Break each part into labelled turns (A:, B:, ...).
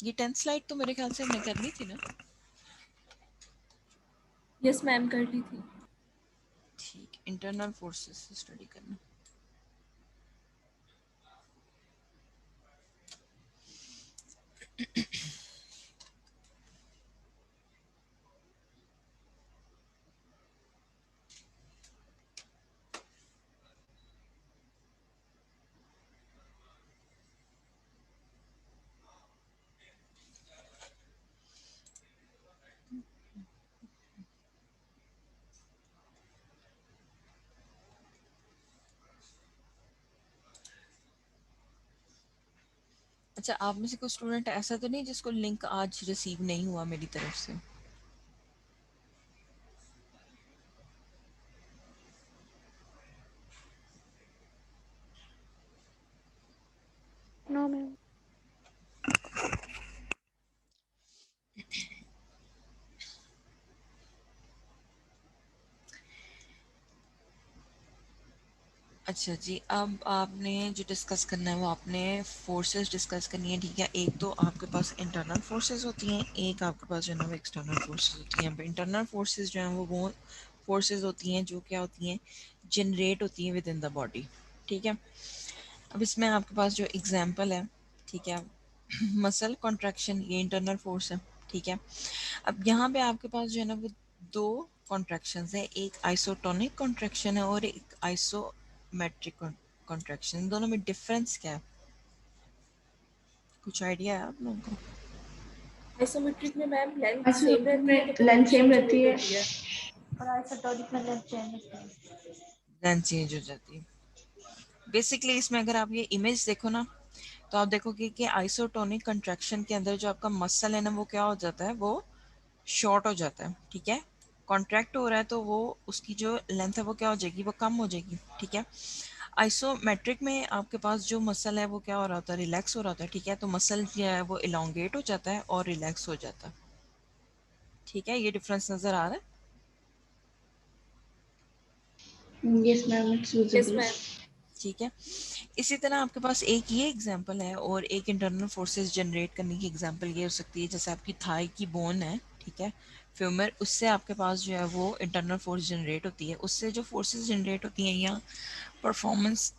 A: ये 10th slide तो मेरे ख्याल से हमने करनी थी ना।
B: यस मैम, कर ली थी।
A: ठीक, इंटरनल फोर्सेस से स्टडी करना। अच्छा, आप में से कोई स्टूडेंट ऐसा तो नहीं जिसको लिंक आज रिसीव नहीं हुआ मेरी तरफ से?
C: No ma'am.
A: अच्छा जी, अब आपने जो डिस्कस करना है वो आपने फोर्सेस डिस्कस करनी है, ठीक है। एक तो आपके पास इंटरनल फोर्सेस होती हैं, एक आपके पास जो है ना वो एक्सटर्नल फोर्सेस होती हैं। इंटरनल फोर्सेस जो हैं वो फोर्सेस होती हैं जो क्या होती हैं, जनरेट होती हैं विद इन द बॉडी, ठीक है। अब इसमें आपके पास जो एग्जांपल है, ठीक है, मसल कॉन्ट्रैक्शन, ये इंटरनल फोर्स है, ठीक है। अब यहाँ पे आपके पास जो है ना वो दो कॉन्ट्रैक्शंस है, एक आइसोटोनिक कॉन्ट्रैक्शन है और एक आइसोमेट्रिक कॉन्ट्रैक्शन। दोनों में डिफरेंस क्या है, कुछ आइडिया है आप लोगों को?
B: आइसोमेट्रिक में मैम लेंथ सेम
C: आइसोमेट्रिक
B: रहती है कि
C: में लेंथ
B: पोटेंशियल
C: सेम रहती
B: जनरेट
C: है
B: होती है?
C: और आइसोटोनिक में लेंथ चेंज होती है।
A: लेंथ चेंज हो जाती है। बेसिकली इसमें अगर आप ये इमेज देखो ना, तो आप देखोगे कि आइसोटोनिक कंट्रैक्शन के अंदर जो आपका मसल है ना वो क्या हो जाता है, वो शॉर्ट हो जाता है, ठीक है। कॉन्ट्रैक्ट हो रहा है तो वो उसकी जो लेंथ है वो क्या हो जाएगी, वो कम हो जाएगी, ठीक है। आइसोमेट्रिक में आपके पास जो मसल है वो क्या हो रहा होता है, रिलैक्स हो रहा होता है, ठीक है। तो मसल जो है वो इलोंगेट हो जाता है और रिलैक्स हो जाता है, ठीक है। ये डिफरेंस नजर आ रहा है?
C: Yes ma'am, it's
B: yes
C: visible.
B: Ma'am.
A: ठीक है। इसी तरह आपके पास एक ये एग्जांपल है और एक इंटरनल फोर्सेस जनरेट करने की एग्जांपल ये हो सकती है, जैसे आपकी थाई की बोन है, ठीक है, फ्यूमर, उससे आपके पास जो है वो इंटरनल फोर्स जनरेट होती है। उससे जो फोर्सेस जनरेट होती हैं या परफॉर्मेंस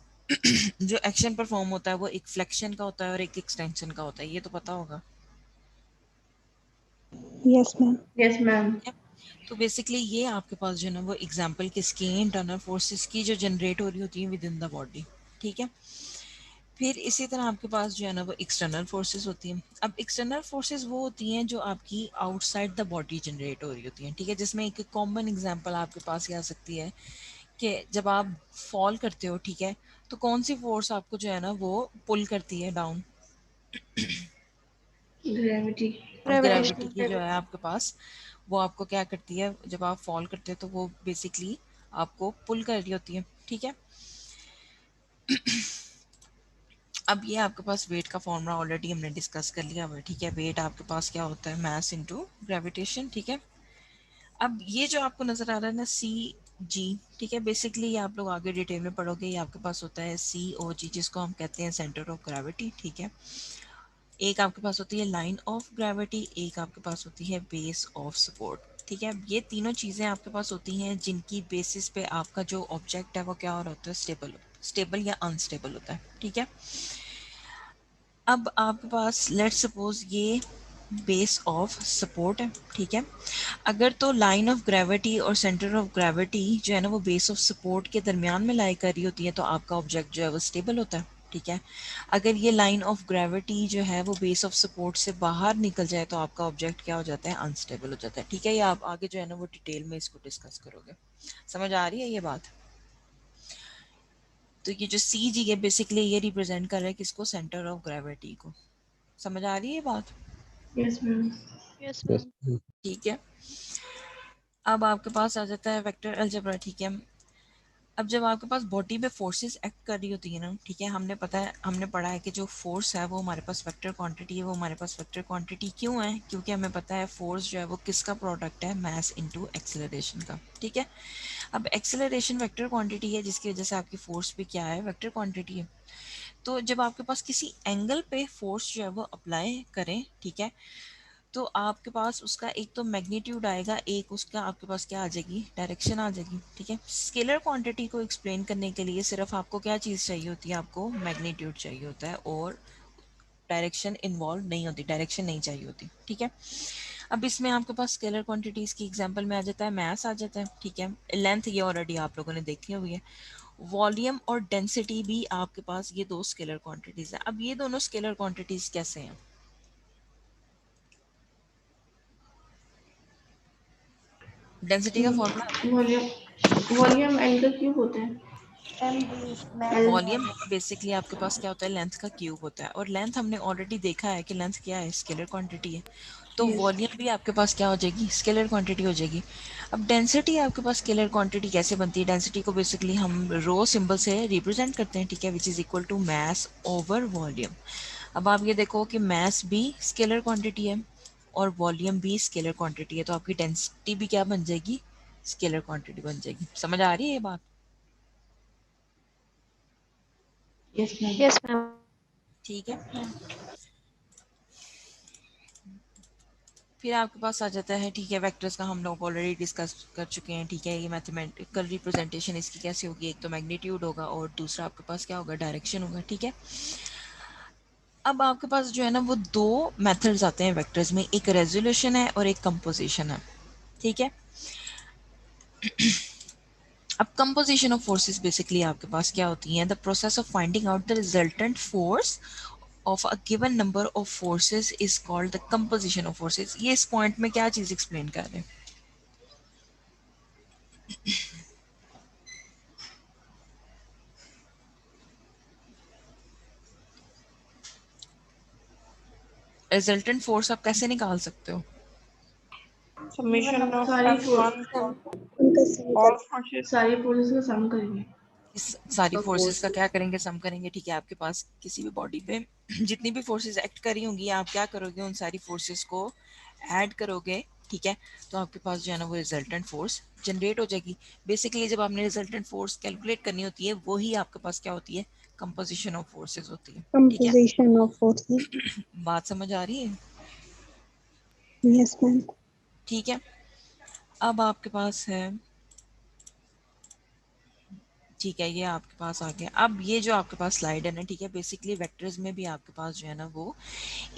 A: जो एक्शन परफॉर्म होता है वो एक फ्लेक्शन का होता है और एक एक्सटेंशन का होता है, ये तो पता होगा।
C: Yes ma'am. Yes ma'am.
A: ठीक है? तो बेसिकली ये आपके पास जो है ना वो एग्जांपल किसकी है, इंटरनल फोर्सेस की, जो जनरेट हो रही होती है विद इन द बॉडी, ठीक है। फिर इसी तरह आपके पास जो है ना वो एक्सटर्नल फोर्सेस होती हैं। अब एक्सटर्नल फोर्सेस वो होती हैं जो आपकी आउटसाइड द बॉडी जनरेट हो रही होती हैं, ठीक है। जिसमें एक कॉमन एग्जांपल आपके पास ये आ सकती है कि जब आप फॉल करते हो, ठीक है, तो कौन सी फोर्स आपको जो है ना वो पुल करती है डाउन?
C: ग्रेविटी।
A: Gravity
C: gravitational.
A: की जो है आपके पास, वो आपको क्या करती है, जब आप फॉल करते हो तो वो बेसिकली आपको पुल कर रही होती है, ठीक है। अब ये आपके पास वेट का फॉर्मूला ऑलरेडी हमने डिस्कस कर लिया हुआ है, ठीक है। वेट आपके पास क्या होता है, मास इनटू ग्रेविटेशन, ठीक है। अब ये जो आपको नजर आ रहा है ना सी जी, ठीक है, बेसिकली ये आप लोग आगे डिटेल में पढ़ोगे। ये आपके पास होता है सी ओ जी, जिसको हम कहते हैं सेंटर ऑफ ग्रेविटी, ठीक है। एक आपके पास होती है लाइन ऑफ ग्रेविटी, एक आपके पास होती है बेस ऑफ सपोर्ट, ठीक है। ये तीनों चीज़ें आपके पास होती हैं जिनकी बेसिस पे आपका जो ऑब्जेक्ट है वो क्या हो रहा होता है, स्टेबल, स्टेबल या अनस्टेबल होता है, ठीक है। अब आपके पास लेट्स सपोज ये बेस ऑफ सपोर्ट है, ठीक है। अगर तो लाइन ऑफ ग्रेविटी और सेंटर ऑफ ग्रेविटी जो है ना वो बेस ऑफ सपोर्ट के दरमियान में लाई कर रही होती है तो आपका ऑब्जेक्ट जो है वो स्टेबल होता है, ठीक है। अगर ये लाइन ऑफ ग्रेविटी जो है वो बेस ऑफ सपोर्ट से बाहर निकल जाए तो आपका ऑब्जेक्ट क्या हो जाता है, अनस्टेबल हो जाता है, ठीक है। ये आप आगे जो है ना वो डिटेल में इसको डिस्कस करोगे। समझ आ रही है ये बात? तो ये जो सी जी है बेसिकली ये रिप्रेजेंट कर रहा है किसको, सेंटर ऑफ ग्रेविटी को। समझ आ रही है ये बात?
C: Yes ma'am.
D: Yes ma'am.
A: ठीक है। अब आपके पास आ जाता है वेक्टर अलजेब्रा, ठीक है। अब जब आपके पास बॉडी पे फोर्सेस एक्ट कर रही होती है ना, ठीक है, हमने पता है, हमने पढ़ा है कि जो फोर्स है वो हमारे पास वेक्टर क्वांटिटी है। वो हमारे पास वेक्टर क्वांटिटी क्यों है, क्योंकि हमें पता है फोर्स जो है वो किसका प्रोडक्ट है, मास इनटू एक्सेलरेशन का, ठीक है। अब एक्सेलरेशन वेक्टर क्वांटिटी है जिसकी वजह से आपकी फोर्स भी क्या है, वेक्टर क्वांटिटी है। तो जब आपके पास किसी एंगल पे फोर्स जो है वो अप्लाई करें, ठीक है, तो आपके पास उसका एक तो मैग्नीट्यूड आएगा, एक उसका आपके पास क्या आ जाएगी, डायरेक्शन आ जाएगी, ठीक है। स्केलर क्वांटिटी को एक्सप्लेन करने के लिए सिर्फ आपको क्या चीज़ चाहिए होती है, आपको मैग्नीट्यूड चाहिए होता है और डायरेक्शन इन्वॉल्व नहीं होती, डायरेक्शन नहीं चाहिए होती, ठीक है। अब इसमें आपके पास स्केलर क्वांटिटीज की एग्जांपल में आ जाता है मैस आ जाता है, ठीक है। लेंथ ये ऑलरेडी आप लोगों ने देखी हुई है। वॉल्यूम और डेंसिटी भी आपके पास ये दो स्केलर क्वांटिटीज है। अब ये दोनों स्केलर क्वांटिटीज कैसे हैं? डेंसिटी का फॉर्मूला,
C: वॉल्यूम वॉल्यूम एल का क्यूब होता है। एल
A: वॉल्यूम बेसिकली आपके पास क्या होता है, लेंथ का क्यूब होता है। और लेंथ हमने ऑलरेडी देखा है कि लेंथ क्या है, स्केलर क्वांटिटी है। तो
C: यस
A: वॉल्यूम भी आपके पास क्या हो जाएगी, स्केलर क्वांटिटी हो जाएगी। अब डेंसिटी आपके पास स्केलर क्वांटिटी कैसे बनती है? डेंसिटी को बेसिकली हम रो सिंबल से रिप्रेजेंट करते हैं, ठीक है, which is equal to mass over volume. अब आप ये देखो कि मास भी स्केलर क्वांटिटी है और वॉल्यूम भी स्केलर क्वांटिटी है, तो आपकी डेंसिटी भी क्या बन जाएगी, स्केलर क्वांटिटी बन जाएगी। समझ आ रही है ये बात?
C: Yes ma'am.
B: Yes ma'am.
A: ठीक है। फिर आपके पास आ जाता है, ठीक है, वेक्टर्स का हम लोग ऑलरेडी डिस्कस कर चुके हैं, ठीक है। ये मैथमेटिकल रिप्रेजेंटेशन इसकी कैसे होगी, एक तो मैग्नीट्यूड होगा और दूसरा आपके पास क्या होगा, डायरेक्शन होगा, ठीक है। अब आपके पास जो है ना वो दो मेथड्स आते हैं वेक्टर्स में, एक रेजोल्यूशन है और एक कंपोजिशन है, ठीक है। अब कंपोजिशन ऑफ फोर्सेस बेसिकली आपके पास क्या होती है, the process of finding out the resultant force of a given number of forces is called the composition of forces। ये इस पॉइंट में क्या चीज एक्सप्लेन कर रहे हैं? रिजल्टेंट फोर्स आप कैसे निकाल सकते हो?
D: Summation of
C: सारी
D: F1 all forces
C: सारी फोर्सेस का सम करेंगे।
A: इस सारी फोर्सेस का क्या करेंगे, सम करेंगे, ठीक है। आपके पास किसी भी बॉडी पे जितनी भी फोर्सेस एक्ट कर रही होंगी, आप क्या करोगे, उन सारी फोर्सेस को ऐड करोगे, ठीक है। तो आपके पास जो है ना वो रिजल्टेंट फोर्स जनरेट हो जाएगी। बेसिकली जब आपने रिजल्टेंट फोर्स कैलकुलेट करनी होती है, वही आपके पास क्या होती है, कंपोजिशन ऑफ फोर्सेस होती है, ठीक है।
E: Composition of forces.
A: बात समझ आ रही है?
E: Yes, ma'am.
A: ठीक है। अब आपके पास है, ठीक है, ये आपके पास आ गया। अब ये जो आपके पास स्लाइड है ना, ठीक है, बेसिकली वेक्टर्स में भी आपके पास जो है ना वो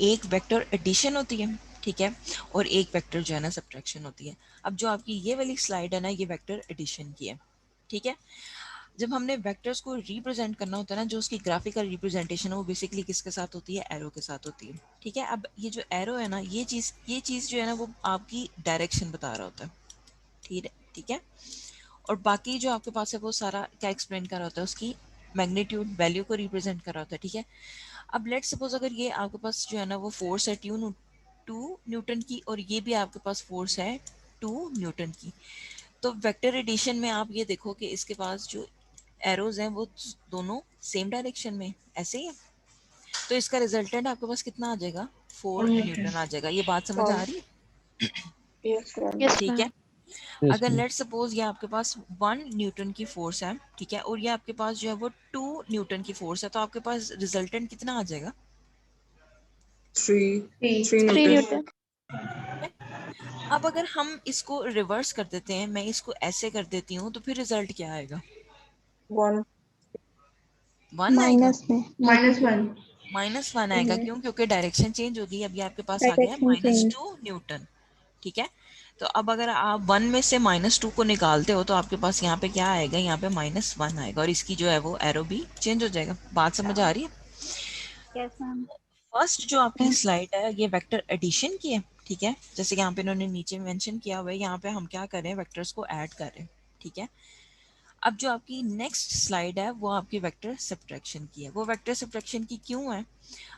A: एक वेक्टर एडिशन होती है, ठीक है, और एक वेक्टर जो है ना सब्ट्रैक्शन होती है। अब जो आपकी ये वाली स्लाइड है ना, ये वेक्टर एडिशन की है, ठीक है। जब हमने वेक्टर्स को रिप्रेजेंट करना होता है ना, जो उसकी ग्राफिकल रिप्रेजेंटेशन है वो बेसिकली किसके साथ होती है, एरो के साथ होती है, ठीक है। अब ये जो एरो है ना, ये चीज जो है ना वो आपकी डायरेक्शन बता रहा होता है, ठीक है, ठीक है। और बाकी जो आपके पास है वो सारा क्या एक्सप्लेन कर रहा होता है, उसकी मैग्नीट्यूड वैल्यू को रिप्रेजेंट कर रहा होता है, ठीक है। अब लेट्स सपोज अगर ये आपके पास जो है ना वो फोर्स है टू न्यूटन की, और ये भी आपके पास फोर्स है 2 न्यूटन की। तो वेक्टर एडिशन में आप ये देखो कि इसके पास जो एरोज हैं वो दोनों सेम डायरेक्शन में ऐसे ही है। तो इसका रिजल्टेंट आपके पास कितना आ जाएगा, 4 न्यूटन आ जाएगा। ये बात समझ आ रही है?
D: yes ma'am
B: यस
A: ठीक है।
B: मैम।
E: Yes,
A: अगर
E: ma'am.
A: लेट सपोज ये आपके पास 1 न्यूटन की फोर्स है, ठीक है, और ये आपके पास जो है वो 2 न्यूटन की फोर्स है, तो आपके पास रिजल्टेंट कितना आ जाएगा?
D: 3
C: 3
D: 3
B: 3
D: Newton
B: न्यूटन।
A: अब अगर हम इसको रिवर्स कर देते हैं, मैं इसको ऐसे कर देती हूँ, तो फिर रिजल्ट क्या आएगा,
D: 1
A: 1 आएगा,
E: Minus में
C: -1
A: -1 आएगा। क्यों? क्योंकि डायरेक्शन चेंज होगी। अभी आपके पास आ गया
E: direction change.
A: -2 न्यूटन, ठीक है। तो अब अगर आप 1 में से -2 को निकालते हो, तो आपके पास यहाँ पे क्या आएगा, यहाँ पे -1 आएगा, और इसकी जो है वो एरो भी चेंज हो जाएगा। बात समझ आ रही है?
B: Yes ma'am.
A: फर्स्ट जो आपकी स्लाइड है ये वेक्टर एडिशन की है, ठीक है। जैसे कि यहाँ पे इन्होंने नीचे मेंशन किया हुआ है, यहाँ पे हम क्या कर रहे हैं, वेक्टर्स को ऐड कर रहे हैं, ठीक है। अब जो आपकी नेक्स्ट स्लाइड है वो आपकी वेक्टर सब्ट्रैक्शन की है। वो वेक्टर सब्ट्रैक्शन की क्यों है?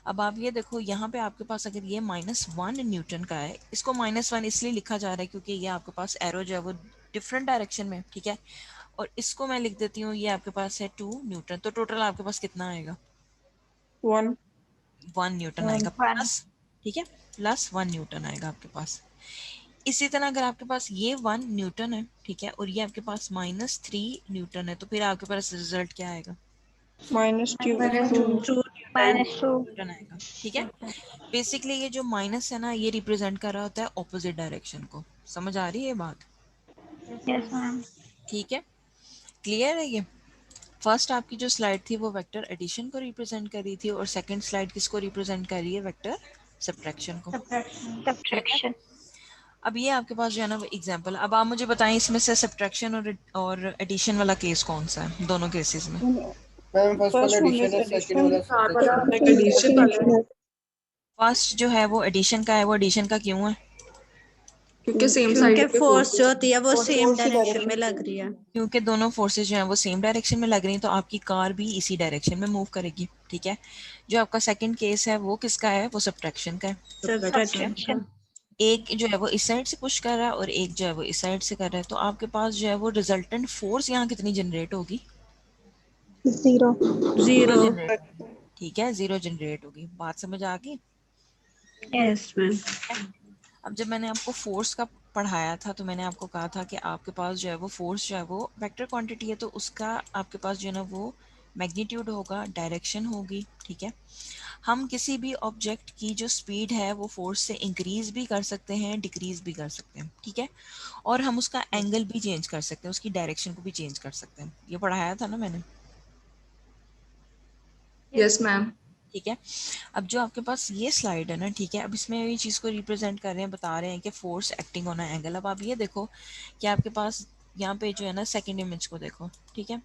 A: अब आप ये देखो, यहाँ पे आपके पास अगर ये -1 न्यूटन का है, इसको -1 इसलिए लिखा जा रहा है क्योंकि ये आपके पास एरो जो है वो डिफरेंट डायरेक्शन में, ठीक है। और इसको मैं लिख देती हूँ, ये आपके पास है 2 न्यूटन, तो टोटल आपके पास कितना आएगा,
D: 1
A: 1 न्यूटन आएगा प्लस, ठीक है, +1 न्यूटन आएगा आपके पास। इसी तरह अगर आपके पास ये 1 न्यूटन है, ठीक है, और ये आपके पास -3 न्यूटन है, तो फिर आपके पास रिजल्ट क्या आएगा,
D: minus 2
C: -2
D: to
B: -2
A: रिटर्न आएगा, ठीक है। बेसिकली ये जो माइनस है ना, ये रिप्रेजेंट कर रहा होता है ऑपोजिट डायरेक्शन को। समझ आ रही है ये बात?
B: Yes ma'am.
A: ठीक है, क्लियर है ये? फर्स्ट आपकी जो स्लाइड थी वो वेक्टर एडिशन को रिप्रेजेंट कर रही थी, और सेकंड स्लाइड किसको रिप्रेजेंट कर रही है? वेक्टर सब्ट्रैक्शन को,
C: सब्ट्रैक्शन।
A: ठीक है।
B: सब्ट्रैक्शन।
A: अब ये आपके पास जो है ना वो एग्जांपल। अब आप मुझे बताएं इसमें से सब्ट्रैक्शन और एडिशन वाला केस कौन सा है दोनों केसेस में?
F: मैम फर्स्ट वाला
D: first one
F: एडिशन
D: is
F: है, सेकंड वाला
D: addition,
F: सब्ट्रैक्शन है।
D: like addition वाला है
A: फर्स्ट जो है वो एडिशन का है। वो एडिशन का क्यों है?
D: क्योंकि सेम
E: क्योंकि
D: साइड पे
E: फोर्स जो
D: फोर्सेस
E: होती है वो सेम डायरेक्शन में लग रही है।
A: क्योंकि दोनों फोर्सेस जो हैं वो सेम डायरेक्शन में लग रही हैं, तो आपकी कार भी इसी डायरेक्शन में मूव करेगी, ठीक है। जो आपका सेकंड केस है वो किसका है? वो सब्ट्रैक्शन का है, ठीक है।
B: सब्ट्रैक्शन।
A: एक जो है वो इस साइड से पुश कर रहा है और एक जो है वो इस साइड से कर रहा है, तो आपके पास जो है वो रिजल्टेंट फोर्स यहाँ कितनी जनरेट होगी?
E: 0
A: जीरो
E: 0।
A: जनरेट, ठीक है, जीरो जनरेट होगी। बात समझ आ गई?
B: Yes ma'am.
A: अब जब मैंने आपको फोर्स का पढ़ाया था तो मैंने आपको कहा था कि आपके पास जो है वो फोर्स जो है वो वेक्टर क्वांटिटी है, तो उसका आपके पास जो है ना वो मैग्नीट्यूड होगा, डायरेक्शन होगी, ठीक है। हम किसी भी ऑब्जेक्ट की जो स्पीड है वो फोर्स से इंक्रीज भी कर सकते हैं, डिक्रीज भी कर सकते हैं, ठीक है। और हम उसका एंगल भी चेंज कर सकते हैं, उसकी डायरेक्शन को भी चेंज कर सकते हैं। ये पढ़ाया था ना मैंने,
D: यस मैम।
A: ठीक है। अब जो आपके पास ये स्लाइड है ना, ठीक है, अब इसमें ये चीज़ को रिप्रेजेंट कर रहे हैं, बता रहे हैं कि फोर्स एक्टिंग ऑन एंगल। अब आप ये देखो कि आपके पास यहाँ पे जो है ना सेकंड इमेज को देखो, ठीक है।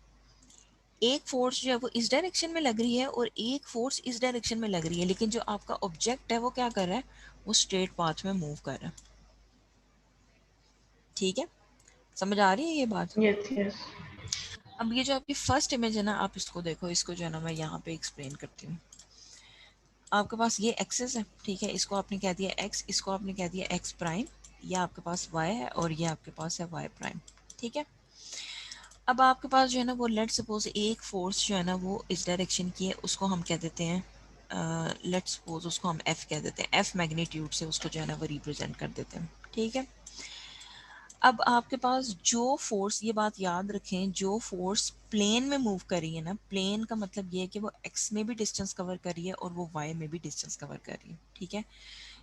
A: एक फोर्स जो है वो इस डायरेक्शन में लग रही है और एक फोर्स इस डायरेक्शन में लग रही है, लेकिन जो आपका ऑब्जेक्ट है वो क्या कर रहा है? वो स्ट्रेट पाथ में मूव कर रहा है, ठीक है। समझ आ रही है ये बात?
C: Yes yes.
A: अब ये जो आपकी फर्स्ट इमेज है ना, आप इसको देखो, इसको जो है ना मैं यहाँ पे एक्सप्लेन करती हूँ। आपके पास ये एक्सेस है, ठीक है, इसको आपने कह दिया एक्स, इसको आपने कह दिया एक्स प्राइम, ये आपके पास वाई है और ये आपके पास है वाई प्राइम, ठीक है। अब आपके पास जो है ना वो लेट सपोज एक फोर्स जो है ना वो इस डायरेक्शन की है, उसको हम कह देते हैं लेट सपोज उसको हम एफ कह देते हैं, एफ मैग्नीट्यूड से उसको जो है ना वो रिप्रेजेंट कर देते हैं, ठीक है। अब आपके पास जो फोर्स, ये बात याद रखें, जो फोर्स प्लेन में मूव कर रही है ना, प्लेन का मतलब ये है कि वो एक्स में भी डिस्टेंस कवर कर रही है और वो वाई में भी डिस्टेंस कवर कर रही है, ठीक है।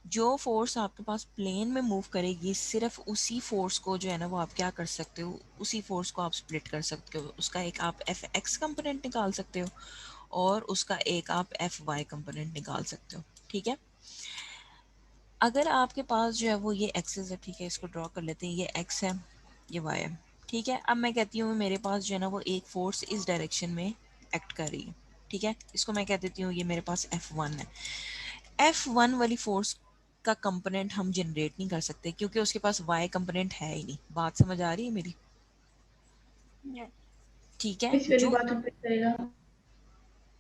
A: जो फोर्स आपके पास प्लेन में मूव करेगी, सिर्फ उसी फोर्स को जो है ना वो आप क्या कर सकते हो, उसी फोर्स को आप स्प्लिट कर सकते हो। उसका एक आप एफ एक्स कंपोनेंट निकाल सकते हो और उसका एक आप एफ वाई कंपोनेंट निकाल सकते हो, ठीक है। अगर आपके पास जो है वो ये एक्सेस है, ठीक है, इसको ड्रॉ कर लेते हैं, ये एक्स है, ये वाई है, ठीक है। अब मैं कहती हूँ मेरे पास जो है ना वो एक फोर्स इस डायरेक्शन में एक्ट कर रही है, ठीक है। इसको मैं कह देती हूँ ये मेरे पास F1 है। F1 वाली फोर्स का कंपोनेंट हम जनरेट नहीं कर सकते क्योंकि उसके पास वाई कंपोनेंट है ही नहीं। बात समझ आ रही है मेरी?
B: यस।
A: ठीक है।
C: इस वाली बात रिपीट करेगा।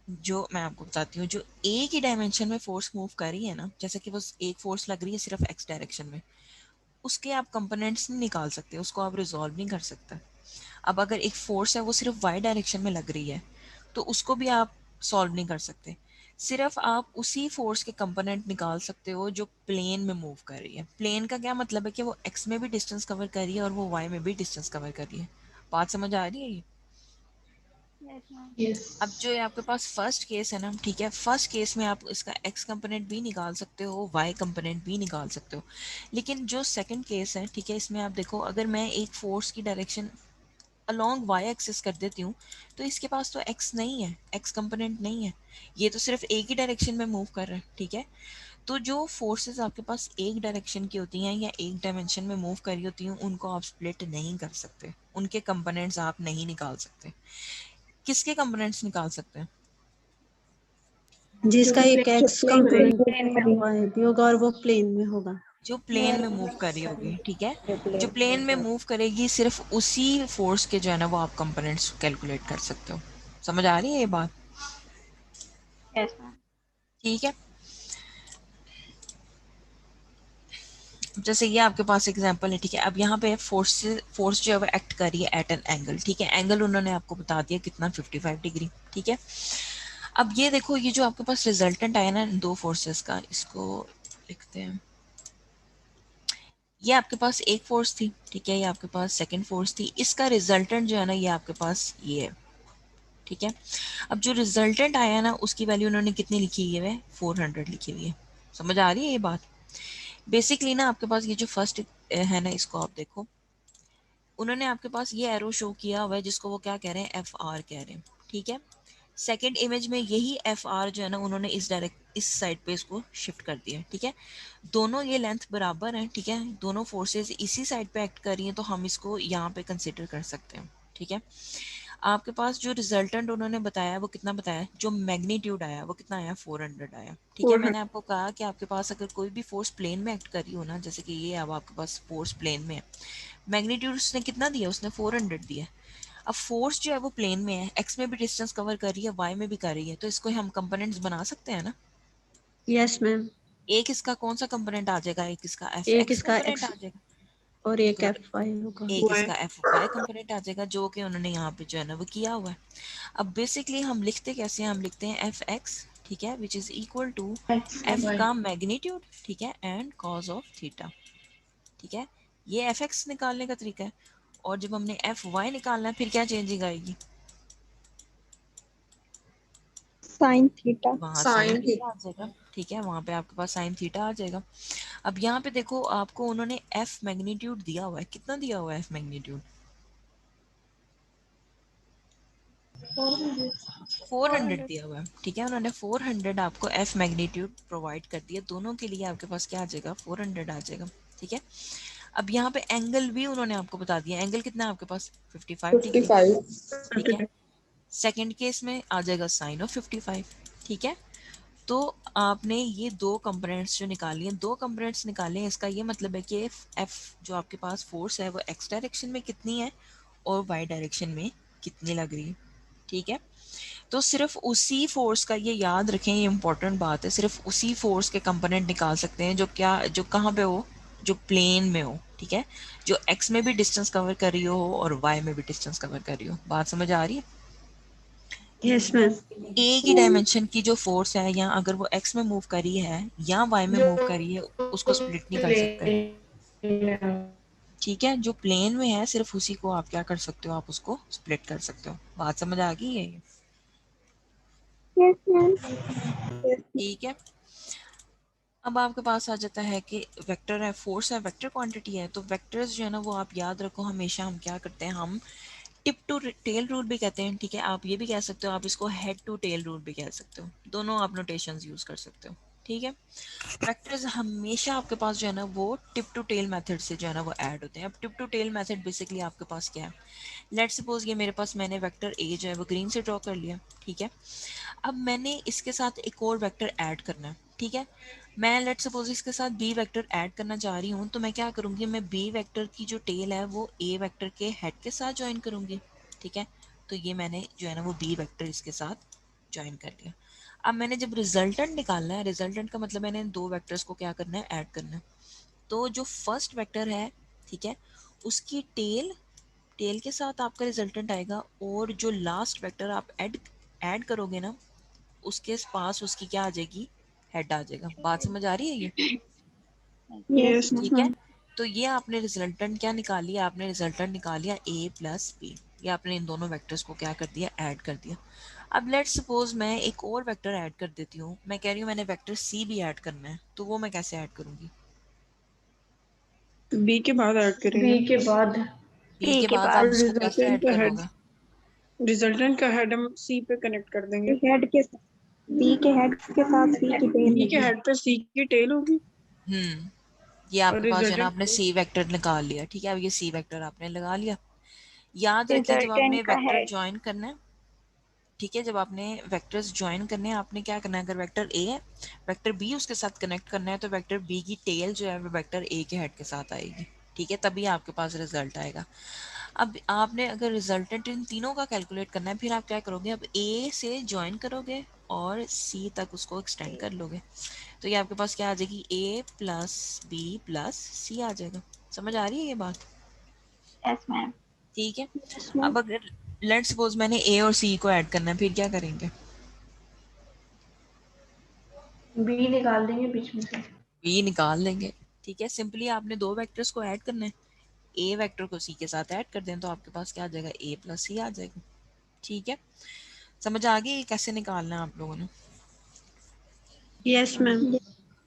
A: जो मैं आपको बताती हूँ, जो एक ही डायमेंशन में फोर्स मूव कर रही है ना, जैसे कि वो एक फोर्स लग रही है सिर्फ एक्स डायरेक्शन में, उसके आप कंपोनेंट्स नहीं निकाल सकते, उसको आप रिजॉल्व नहीं कर सकते। अब अगर एक फोर्स है वो सिर्फ वाई डायरेक्शन में लग रही है तो उसको भी आप सॉल्व नहीं कर सकते। सिर्फ आप उसी फोर्स के कंपोनेंट निकाल सकते हो जो प्लेन में मूव कर रही है। प्लेन का क्या मतलब है कि वो एक्स में भी डिस्टेंस कवर कर रही है और वो वाई में भी डिस्टेंस कवर कर रही है। बात समझ आ रही है ये?
B: Yes ma'am.
C: यस।
A: अब जो है आपके पास फर्स्ट केस है ना, ठीक है, फर्स्ट केस में आप इसका एक्स कंपोनेंट भी निकाल सकते हो, वाई कंपोनेंट भी निकाल सकते हो। लेकिन जो सेकंड केस है, ठीक है, इसमें आप देखो, अगर मैं एक फोर्स की डायरेक्शन अलोंग वाई एक्सिस कर देती हूँ तो इसके पास तो एक्स नहीं है, एक्स कंपोनेंट नहीं है, ये तो सिर्फ एक ही डायरेक्शन में मूव कर रहा है, ठीक है। तो जो फोर्सेस आपके पास एक डायरेक्शन की होती हैं या एक डायमेंशन में मूव कर रही होती हैं, उनको आप स्प्लिट नहीं कर सकते, उनके कंपोनेंट्स आप नहीं निकाल सकते। किसके कंपोनेंट्स निकाल सकते हैं?
E: जिसका एक
C: जो
E: एक्स
C: प्लेन में
E: कंपोनेंट
B: प्लेन में होगा।
E: वाई भी होगा और वो प्लेन में होगा।
A: जो प्लेन में मूव कर रही होगी, ठीक है, जो प्लेन में मूव करेगी, सिर्फ उसी फोर्स के जो है ना वो आप कंपोनेंट्स कैलकुलेट कर सकते हो। समझ आ रही है ये बात?
B: Yes ma'am.
A: ठीक है। जैसे ये आपके पास एग्जांपल है, ठीक है। अब यहाँ पे फोर्स जो है वो एक्ट कर रही है एट एन एंगल, ठीक है। एंगल उन्होंने आपको बता दिया कितना, 55 डिग्री, ठीक है। अब ये देखो, ये जो आपके पास रिजल्टेंट आया ना दो फोर्सेस का, इसको लिखते हैं। ये आपके पास एक फोर्स थी, ठीक है, ये आपके पास सेकंड फोर्स थी, इसका रिजल्टेंट जो है ना ये आपके पास ये है, ठीक है। अब जो रिजल्टेंट आया ना उसकी वैल्यू उन्होंने कितनी लिखी हुई है, 400 लिखी हुई है। समझ आ रही है ये बात? बेसिकली ना आपके पास ये जो फर्स्ट है ना, इसको आप देखो, उन्होंने आपके पास ये एरो शो किया हुआ है जिसको वो क्या कह रहे हैं, एफ आर कह रहे हैं। ठीक है। सेकेंड इमेज में यही एफ आर जो है ना उन्होंने इस साइड पे इसको शिफ्ट कर दिया। ठीक है। दोनों ये लेंथ बराबर हैं। ठीक है। दोनों फोर्सेस इसी साइड पे एक्ट कर रही हैं, तो हम इसको यहाँ पे कंसिडर कर सकते हैं। ठीक है। आपके पास जो रिजल्टेंट उन्होंने बताया वो कितना बताया, जो मैग्नीट्यूड आया वो कितना आया, 400 आया। ठीक है। मैंने आपको कहा कि आपके पास अगर कोई भी फोर्स प्लेन में एक्ट कर रही हो ना, जैसे कि ये अब आपके पास फोर्स प्लेन में है, मैग्नीट्यूड उसने कितना दिया, उसने 400 दिया। अब फोर्स जो है वो प्लेन में है, एक्स में भी डिस्टेंस कवर कर रही है, वाई में भी कर रही है, तो इसको हम कंपोनेंट्स बना सकते हैं ना।
E: Yes ma'am.
A: एक इसका कौन सा कंपोनेंट आ जाएगा, एक इसका एफ
E: एक
A: एक्स
E: इसका
A: कंपोनेंट
E: एक्स
A: आ जाएगा,
E: और एक
A: तो
E: एफ वाई होगा।
A: एक इसका एफ वाई कंपोनेंट आ जाएगा, जो कि उन्होंने यहाँ पे जो है ना वो किया हुआ है। अब बेसिकली हम लिखते कैसे हैं, हम लिखते हैं एफ एक्स, ठीक है, which is equal to
C: x
A: F
C: y.
A: का मैग्नीट्यूड, ठीक है, एंड कॉज ऑफ थीटा। ठीक है। ये एफ एक्स निकालने का तरीका है। और जब हमने एफ वाई निकालना है फिर क्या चेंजिंग आएगी,
E: साइन थीटा।
A: वहाँ साइन
D: साइन
A: थीटा आ जाएगा। ठीक है। वहाँ पे आपके पास साइन थीटा आ जाएगा। अब यहाँ पे देखो आपको उन्होंने एफ मैग्नीट्यूड दिया हुआ है, कितना दिया हुआ है एफ मैग्नीट्यूड, 400 दिया हुआ है। ठीक है। उन्होंने 400 आपको एफ मैग्नीट्यूड प्रोवाइड कर दिया, दोनों के लिए आपके पास क्या आ जाएगा, 400 आ जाएगा। ठीक है। अब यहाँ पे एंगल भी उन्होंने आपको बता दिया, एंगल कितना है आपके पास, 55
D: फिफ्टी
A: डिग्री।
D: फाइव
A: ठीक है। सेकंड केस में आ जाएगा साइन ऑफ 55। ठीक है। तो आपने ये दो कंपोनेंट्स जो निकाली हैं, दो कंपोनेंट्स निकाले हैं, इसका ये मतलब है कि एफ जो आपके पास फोर्स है वो एक्स डायरेक्शन में कितनी है और वाई डायरेक्शन में कितनी लग रही है। ठीक है। तो सिर्फ उसी फोर्स का, ये याद रखें, ये इंपॉर्टेंट बात है, सिर्फ उसी फोर्स के कंपोनेंट निकाल सकते हैं जो क्या, जो कहाँ पे हो, जो प्लेन में हो। ठीक है। जो एक्स में भी डिस्टेंस कवर कर रही हो और वाई में भी डिस्टेंस कवर कर रही हो। बात समझ आ रही है?
E: Yes ma'am.
A: एक ही डायमेंशन की जो फोर्स है, या अगर वो एक्स में मूव करी है या वाई में
C: जो
A: मूव करी है, उसको स्प्लिट नहीं कर सकते। ठीक है। जो प्लेन में है सिर्फ उसी को आप क्या कर सकते हो, आप उसको स्प्लिट कर सकते हो। बात समझ आ गई है ये?
E: Yes ma'am.
A: ठीक है। अब आपके पास आ जाता है कि वेक्टर है, फोर्स है, वेक्टर क्वांटिटी है, तो वेक्टर्स जो है ना वो आप याद रखो, हमेशा हम क्या करते हैं, हम टिप टू टेल रूल भी कहते हैं। ठीक है। आप ये भी कह सकते हो, आप इसको हेड टू टेल रूल भी कह सकते हो, दोनों आप नोटेशंस यूज कर सकते हो। ठीक है। वेक्टर्स हमेशा आपके पास जो है ना वो टिप टू टेल मेथड से जो है ना वो ऐड होते हैं। अब tip to tail method basically आपके पास क्या है, लेट्स सपोज ये मेरे पास, मैंने वेक्टर ए जो है वो ग्रीन से ड्रॉ कर लिया। ठीक है। अब मैंने इसके साथ एक और वेक्टर ऐड करना है। ठीक है। मैं लेट्स सपोज इसके साथ बी वेक्टर ऐड करना चाह रही हूँ, तो मैं क्या करूँगी, मैं बी वेक्टर की जो टेल है वो ए वेक्टर के हेड के साथ ज्वाइन करूँगी। ठीक है। तो ये मैंने जो है ना वो बी वेक्टर इसके साथ ज्वाइन कर लिया। अब मैंने जब रिजल्टेंट निकालना है, रिजल्टेंट का मतलब मैंने इन दो वेक्टर्स को क्या करना है, ऐड करना है। तो जो फर्स्ट वेक्टर है, ठीक है, उसकी टेल, टेल के साथ आपका रिजल्टेंट आएगा, और जो लास्ट वेक्टर आप ऐड करोगे ना, उसके पास उसकी क्या आ जाएगी, हेड आ जाएगा। बात समझ आ रही है ये?
E: यस
A: ठीक है।
E: मैम।
A: तो ये आपने रिजल्टेंट क्या निकाल लिया, आपने रिजल्टेंट निकाल लिया ए प्लस बी। ये आपने इन दोनों वेक्टर्स को क्या कर दिया, ऐड कर दिया। अब लेट्स सपोज मैं एक और वेक्टर ऐड कर देती हूँ, मैं कह रही हूँ मैंने वेक्टर सी भी ऐड करना है, तो वो मैं कैसे ऐड करूँगी,
G: बी के बाद ऐड
C: बी
G: करेंगे।
C: के बाद
A: बी
B: टी
A: के
B: के
A: बाद
B: बाद
A: आप उसको कैसे
G: रिजल्टेंट
A: ऐड
G: का हेड,
A: करोगे?
G: रिजल्टेंट का हेड हम सी पे कनेक्ट कर देंगे।
E: हेड के बी के हेड के साथ सी की टेल
G: बी के
E: होगी।
G: हेड पे सी की टेल होगी
A: ये
G: और
A: आपके पास जो है ना
G: रिजल्टेंट।
A: आपने सी वेक्टर निकाल लिया। ठीक है। अब ये सी वेक्टर आपने लगा लिया। याद रखें जब
B: रिजल्टेंट
A: आपने
B: का
A: वेक्टर
B: हेड।
A: ज्वाइन करना है, ठीक है, जब आपने वेक्टर्स ज्वाइन करने हैं, आपने क्या करना है, अगर वेक्टर ए है, वेक्टर बी उसके साथ कनेक्ट करना है, तो वेक्टर बी की टेल जो है वो वेक्टर ए के हेड के साथ आएगी। ठीक है। तभी आपके पास रिजल्ट आएगा। अब आपने अगर रिजल्टेंट इन तीनों का कैलकुलेट करना है, फिर आप क्या करोगे, अब ए से ज्वाइन करोगे और सी तक उसको एक्सटेंड कर लोगे, तो ये आपके पास क्या आ जाएगी, ए प्लस बी प्लस सी आ जाएगा। समझ आ रही है ये बात?
B: Yes ma'am.
A: ठीक है।
E: Yes ma'am.
A: अब अगर लेट्स सपोज मैंने ए और सी को ऐड करना है, फिर क्या करेंगे,
C: बी निकाल देंगे बीच में से।
A: बी निकाल लेंगे। ठीक है। सिंपली आपने दो वेक्टर्स को ऐड करना है, ए वेक्टर को सी के साथ ऐड कर दें, तो आपके पास क्या आ जाएगा, ए प्लस सी आ जाएगा। ठीक है। समझ आ गई ये कैसे निकालना है आप लोगों ने?
G: Yes ma'am.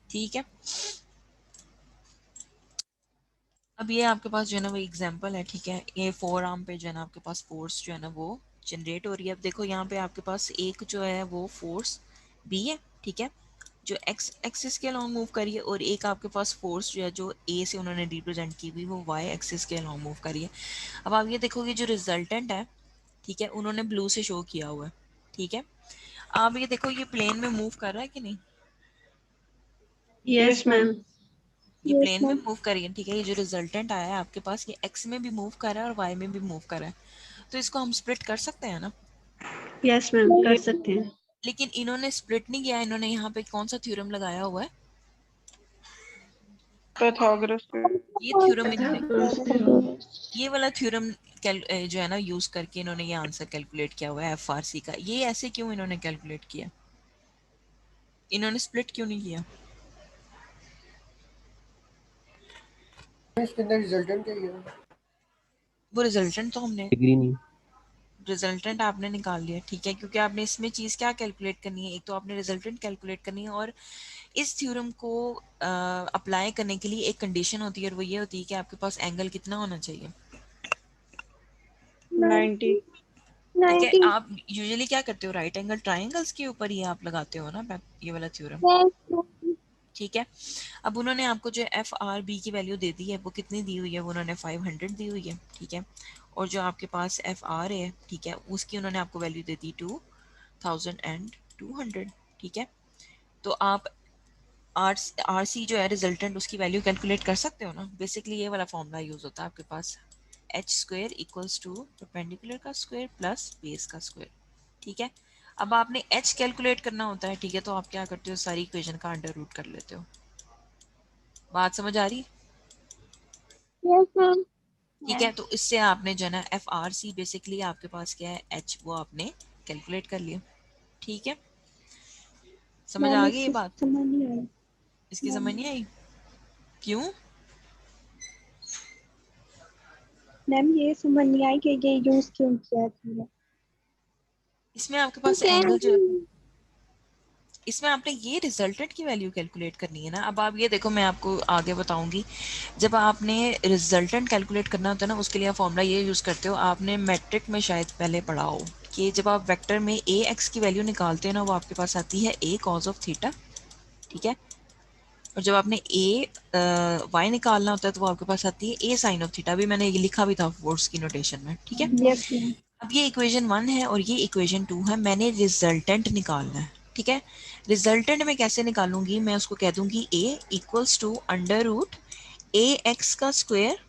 A: ठीक है, अब ये आपके पास जो है ना वो एग्जांपल है, ठीक है। ये 4 आर्म पे जो है ना आपके पास फोर्स जो है ना वो जनरेट हो रही है। अब देखो यहाँ पे आपके पास एक जो है वो फोर्स बी है, ठीक है, जो एक्स एक्सिस के अलॉन्ग मूव करी है, और एक आपके पास फोर्स जो है जो ए से उन्होंने रिप्रेजेंट की हुई वो वाई एक्सिस के अलॉन्ग मूव करी है। अब आप ये देखोगे जो रिजल्टेंट है, ठीक है, उन्होंने ब्लू से शो किया हुआ है, ठीक है। आप ये देखो ये प्लेन में मूव कर रहा है कि नहीं?
G: Yes ma'am.
A: ये
E: यस
A: प्लेन में
E: मैम।
A: मूव कर रही है, ठीक है। ये जो रिजल्टेंट आया है आपके पास ये एक्स में भी मूव कर रहा है और वाई में भी मूव कर रहा है, तो इसको हम स्प्लिट कर सकते हैं ना।
G: यस मैम कर सकते हैं।
A: लेकिन इन्होंने स्प्लिट नहीं किया, इन्होंने यहाँ पे कौन सा थ्योरम लगाया हुआ है?
G: पाइथागोरस का।
A: ये थ्योरम इन्होंने, ये वाला थ्योरम जो है ना यूज करके इन्होंने ये आंसर कैलकुलेट किया हुआ है एफ आर सी का। ये ऐसे क्यों इन्होंने कैलकुलेट किया? इन्होंने स्प्लिट क्यों नहीं किया?
F: इसके अंदर रिजल्टेंट क्या है?
A: वो रिजल्टेंट तो हमने,
H: डिग्री नहीं।
A: रिजल्टेंट आपने निकाल लिया, ठीक है, क्योंकि आपने इसमें चीज़ क्या कैलकुलेट करनी है, एक तो आपने रिजल्टेंट कैलकुलेट करनी है, और इस थ्योरम को अप्लाई करने के लिए एक कंडीशन होती है, और वो ये होती है कि आपके पास एंगल कितना होना चाहिए।
G: 90।
A: ठीक है,
E: 90।
A: आप यूजुअली क्या करते हो, राइट एंगल ट्राइंगल्स के ऊपर ये आप लगाते हो ना ये वाला थ्योरम, ठीक है। अब उन्होंने आपको जो एफ आर बी की वैल्यू दे दी है, वो कितनी दी हुई है, वो उन्होंने 500 दी हुई है, ठीक है। और जो आपके पास एफ आर है, ठीक है, उसकी उन्होंने आपको वैल्यू दे दी 2200, ठीक है। तो आप आर सी जो है रिजल्टेंट उसकी वैल्यू कैलकुलेट कर सकते हो ना। बेसिकली ये वाला फॉर्मूला यूज होता है आपके पास, H square equals to perpendicular का स्क्वायर प्लस बेस का स्क्वायर, ठीक है। अब आपने एच कैलकुलेट करना होता है, ठीक है, तो आप क्या करते हो, सारी इक्वेशन का अंडर रूट कर लेते हो। बात समझ आ रही है?
E: Yes ma'am.
A: ठीक है, तो इससे आपने जो है ना एफ आर सी बेसिकली आपके पास क्या है एच, वो आपने कैलकुलेट कर लिया, ठीक है। समझ
E: मैम
A: आ गई ये
E: इसकी
A: बात?
E: समझ नहीं आई।
A: इसकी समझ नहीं आई? क्यों?
E: मैम ये समझ नहीं आई कि ये यूज क्यों किया था।
A: इसमें आपके पास एंगल जो, इसमें आपने ये रिजल्टेंट की वैल्यू कैलकुलेट करनी है ना। अब आप ये देखो, मैं आपको आगे बताऊंगी, जब आपने रिजल्टेंट कैलकुलेट करना होता है ना, उसके लिए आप फॉर्मूला ये यूज़ करते हो, आपने मैट्रिक में शायद पहले पढ़ा हो कि जब आप वेक्टर में ए एक्स की वैल्यू निकालते हैं ना, वो आपके पास आती है ए कॉज ऑफ थीटा, ठीक है। और जब आपने ए वाई निकालना होता है तो वो आपके पास आती है ए साइन ऑफ थीटा। अभी मैंने ये लिखा भी था फोर्स की नोटेशन में, ठीक है।
E: Yes ma'am.
A: अब ये इक्वेशन 1 है और ये इक्वेशन 2 है, मैंने रिजल्टेंट निकालना है, ठीक है। रिजल्टेंट में कैसे निकालूंगी, मैं उसको कह दूंगी A equals to under root A X का स्क्वायर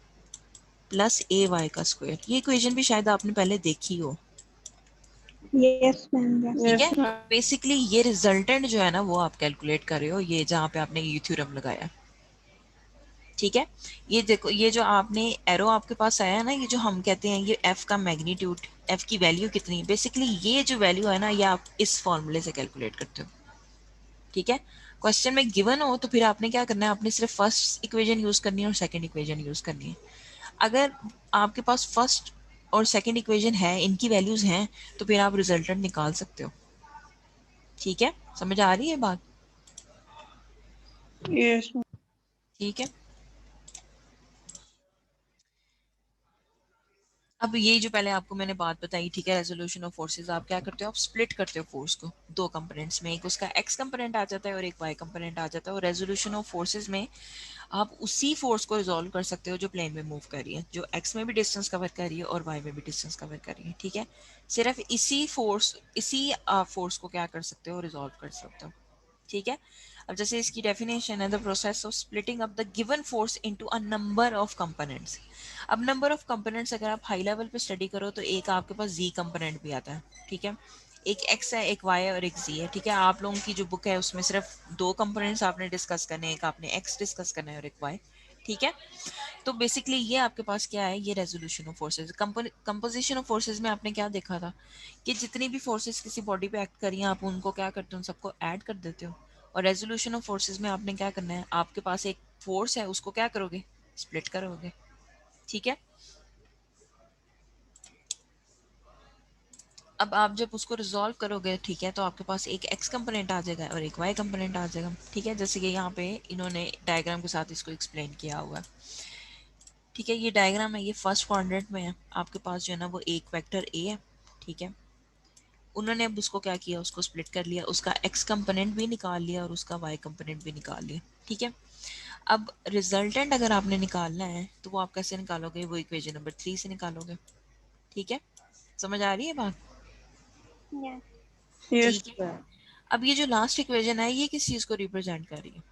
A: प्लस ए वाई का स्क्वायर। ये इक्वेशन भी शायद आपने पहले देखी हो,
E: यस मैम। यस।
A: ठीक है।
G: Yes ma'am.
A: बेसिकली ये रिजल्टेंट जो है ना वो आप कैलकुलेट कर रहे हो, ये जहाँ पे आपने ये थ्योरम लगाया, ठीक है। ये देखो, ये जो आपने एरो आपके पास आया है ना, ये जो हम कहते हैं ये एफ का मैग्नीट्यूड, एफ की वैल्यू कितनी, बेसिकली ये जो वैल्यू है ना ये आप इस फॉर्मूले से कैलकुलेट करते हो, ठीक है। क्वेश्चन में गिवन हो तो फिर आपने क्या करना है, आपने सिर्फ फर्स्ट इक्वेशन यूज करनी है और सेकंड इक्वेशन यूज करनी है। अगर आपके पास फर्स्ट और सेकंड इक्वेशन है, इनकी वैल्यूज हैं, तो फिर आप रिजल्टेंट निकाल सकते हो, ठीक है। समझ आ रही है बात?
G: Yes ma'am.
A: ठीक है। अब ये जो पहले आपको मैंने बात बताई, ठीक है, रेजोल्यूशन ऑफ फोर्सेस, आप क्या करते हो, आप स्प्लिट करते हो फोर्स को दो कंपोनेंट्स में, एक उसका एक्स कंपोनेंट आ जाता है और एक वाई कंपोनेंट आ जाता है। और रेजोल्यूशन ऑफ फोर्सेस में आप उसी फोर्स को रिजॉल्व कर सकते हो जो प्लेन में मूव कर रही है, जो एक्स में भी डिस्टेंस कवर कर रही है और वाई में भी डिस्टेंस कवर कर रही है, ठीक है। सिर्फ इसी फोर्स को क्या कर सकते हो, रिजॉल्व कर सकते हो, ठीक है। अब जैसे इसकी डेफिनेशन है, the process of splitting up the given force into a number of components. अब नंबर ऑफ कंपोनेंट्स अगर आप हाई लेवल पे स्टडी करो तो एक आपके पास जी कंपोनेंट भी आता है, ठीक है। एक एक्स है, एक वाई है और एक जी है, ठीक है। आप लोगों की जो बुक है उसमें सिर्फ दो कंपोनेंट्स आपने डिस्कस करने हैं, एक आपने एक्स डिस्कस करना है और एक वाई, ठीक है। तो बेसिकली ये आपके पास क्या है, ये resolution of forces. Composition of forces में आपने क्या देखा था कि जितनी भी फोर्सेस किसी बॉडी पे एक्ट करी हैं, आप उनको क्या करते हो, उन सबको ऐड कर देते हो। और रेजोल्यूशन ऑफ फोर्सेस में आपने क्या करना है, आपके पास एक फोर्स है उसको क्या करोगे, स्प्लिट करोगे, ठीक है। अब आप जब उसको रिजॉल्व करोगे, ठीक है, तो आपके पास एक एक्स कंपोनेंट आ जाएगा और एक वाई कंपोनेंट आ जाएगा, ठीक है, जैसे कि यहाँ पे इन्होंने डायग्राम के साथ इसको एक्सप्लेन किया हुआ है, ठीक है। ये डायग्राम है, ये फर्स्ट क्वाड्रेंट में है, आपके पास जो है ना वो एक वेक्टर ए है, ठीक है। उन्होंने अब उसको क्या किया, उसको स्प्लिट कर लिया, उसका एक्स कंपोनेंट भी निकाल लिया और उसका वाई कंपोनेंट भी निकाल लिया, ठीक है। अब रिजल्टेंट अगर आपने निकालना है तो वो आप कैसे निकालोगे, वो इक्वेशन नंबर 3 से निकालोगे, ठीक है। समझ आ रही है बात?
E: Yes.
G: यस
A: ठीक है। अब ये जो लास्ट इक्वेशन है ये किस चीज को रिप्रेजेंट कर रही है?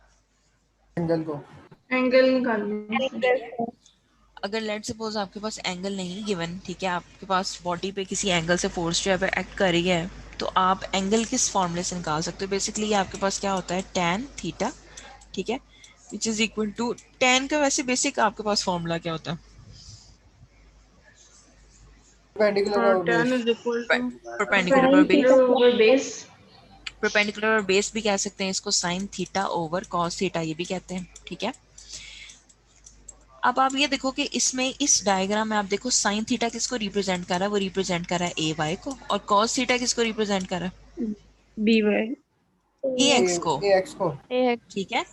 F: एंगल को।
C: एंगल निकालना है।
A: अगर लेट सपोज आपके पास एंगल नहीं गिवन, ठीक है, आपके पास बॉडी पे किसी एंगल से फोर्स जो है एक्ट कर रही है, तो आप एंगल किस फॉर्मूले से निकाल सकते हो? बेसिकली ये आपके पास क्या होता है, tan थीटा, ठीक है, which is equal to tan का वैसे बेसिक आपके पास फॉर्मूला क्या होता है?
F: परपेंडिकुलर और
G: tan
F: base.
G: Is equal to
A: perpendicular और base.
C: Perpendicular over base.
A: Perpendicular और बेस भी कह सकते हैं इसको, sine theta over cos theta ये भी कहते हैं, ठीक है। अब आप ये देखो कि इसमें इस डायग्राम में आप देखो साइन थीटा किसको रिप्रेजेंट कर रहा है, वो रिप्रेजेंट कर रहा है ए वाई को, और कॉस थीटा किसको रिप्रेजेंट कर रहा
G: बी वाई
A: है, ए एक्स को,
F: ए एक्स को।
A: ठीक है।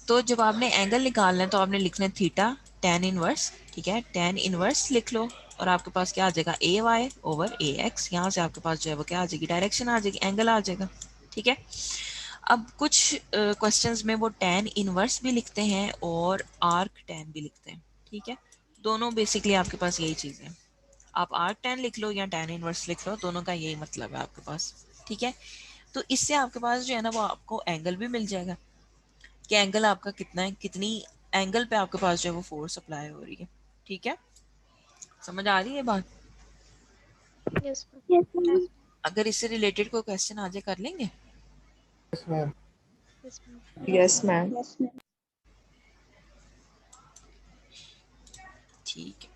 A: तो जब आपने एंगल निकालना है तो आपने लिखना है थीटा tan इनवर्स, ठीक है, tan इनवर्स लिख लो, और आपके पास क्या आ जाएगा, ए वाई ओवर ए एक्स, यहाँ से आपके पास जो है वो क्या आ जाएगी, डायरेक्शन आ जाएगी, एंगल आ जाएगा, ठीक है। अब कुछ क्वेश्चंस में वो tan इनवर्स भी लिखते हैं और आर्क tan भी लिखते हैं, ठीक है। दोनों बेसिकली आपके पास यही चीज़ है, आप आर्क tan लिख लो या tan इनवर्स लिख लो, दोनों का यही मतलब है आपके पास, ठीक है। तो इससे आपके पास जो है ना वो आपको एंगल भी मिल जाएगा कि एंगल आपका कितना है, कितनी एंगल पे आपके पास जो है वो फोर्स अप्लाई हो रही है, ठीक है। समझ आ रही है बात?
E: Yes, ma'am.
A: अगर इससे रिलेटेड कोई क्वेश्चन आ जाए कर लेंगे?
F: Yes ma'am.
E: Yes, ma'am.
D: Yes ma'am.
E: Yes, ma'am.
A: ठीक है।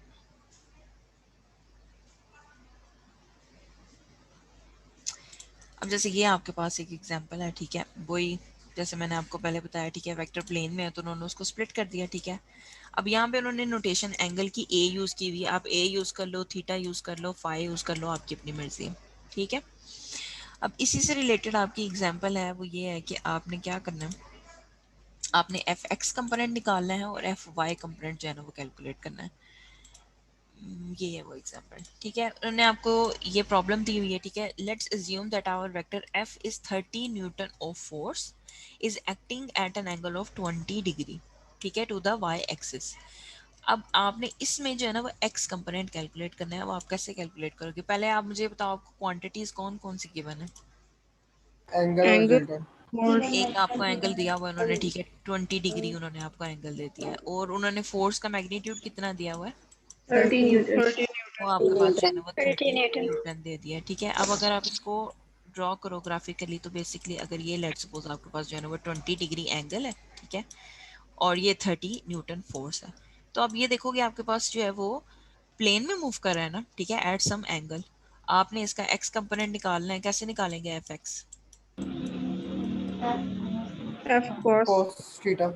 A: अब जैसे ये आपके पास एक एग्जांपल है, ठीक है, वही जैसे मैंने आपको पहले बताया, ठीक है, वेक्टर प्लेन में है तो उन्होंने उसको स्प्लिट कर दिया, ठीक है। अब यहाँ पे उन्होंने नोटेशन एंगल की ए यूज की हुई है, आप ए यूज कर लो, थीटा यूज कर लो, फाई यूज कर लो, आपकी अपनी मर्जी है, ठीक है। अब इसी से रिलेटेड आपकी एग्जांपल है वो ये है कि आपने क्या करना है, आपने एफ एक्स कंपोनेंट निकालना है और एफ वाई कंपोनेंट जो है ना वो कैलकुलेट करना है। ये है वो एग्जांपल, ठीक है। उन्होंने आपको ये प्रॉब्लम दी हुई है, ठीक है। Let's assume that our vector F is 30 newton of force is acting at an angle of 20 degree, ठीक है, टू द वाई एक्सिस। अब आपने इसमें जो है ना वो एक्स कंपोनेंट कैलकुलेट करना है। अब आप कैसे कैलकुलेट करोगे, पहले आप मुझे बताओ आपको क्वांटिटीज कौन कौन सी गिवन है?
F: एंगल और
G: एंगल
F: रिजल्टेंट।
G: और
A: एक आपको एंगल दिया हुआ है उन्होंने, ठीक है, 20 डिग्री उन्होंने आपको एंगल दे दिया है, और उन्होंने फोर्स का मैग्नीट्यूड कितना दिया हुआ है,
C: 30 न्यूटन।
G: 30
A: वो आपके पास जो है ना वो 30
E: Newton.
A: न्यूटन दे दिया है, ठीक है। अब अगर आप इसको ड्रॉ करो ग्राफिकली तो बेसिकली अगर ये लेट्स सपोज आपके पास जो है ना वो 20 डिग्री एंगल है, ठीक है, और ये 30 न्यूटन फोर्स है, तो अब ये देखोगे आपके पास जो है वो प्लेन में मूव कर रहा है ना, ठीक है, एट सम एंगल। आपने इसका एक्स कंपोनेंट निकालना है, कैसे निकालेंगे F x?
G: F cos
F: cos theta.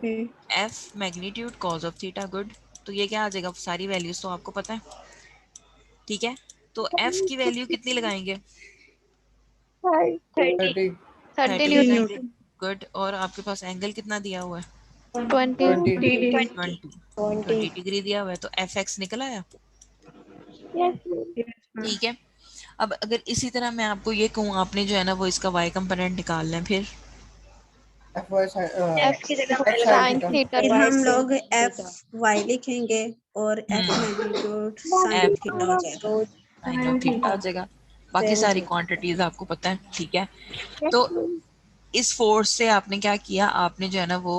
A: F magnitude cause of theta, good. तो ये क्या आ जाएगा, सारी वैल्यूज तो आपको पता है, ठीक है। तो एफ की वैल्यू कितनी लगाएंगे,
E: 30.
F: 30।
E: 30
A: 30
E: Newton.
A: लगाएंगे, गुड। और आपके पास एंगल कितना दिया हुआ है,
E: 20.
F: 20।
E: 20.
A: 20 डिग्री दिया हुआ है, तो एफ एक्स निकल आया,
E: Yes, ma'am.
A: ठीक है। अब अगर इसी तरह मैं आपको ये कहूँ आपने जो है ना वो इसका वाई कंपोनेंट निकालना है, फिर
F: एफ वाई
E: F की जगह
F: एक्स
E: sin
F: साइन
E: theta.
H: फिर हम लोग एफ वाई लिखेंगे और एफ
A: हम्म,
H: मैग्नीट्यूड साइन
A: एफ
H: थीटा हो जाएगा।
A: साइन ऑफ थीटा आ जाएगा, बाकी
H: सेम
A: सारी
H: चीज।
A: क्वांटिटीज आपको पता है, ठीक है।
E: Yes,
A: तो
E: ma'am.
A: इस फोर्स से आपने क्या किया, आपने जो है ना वो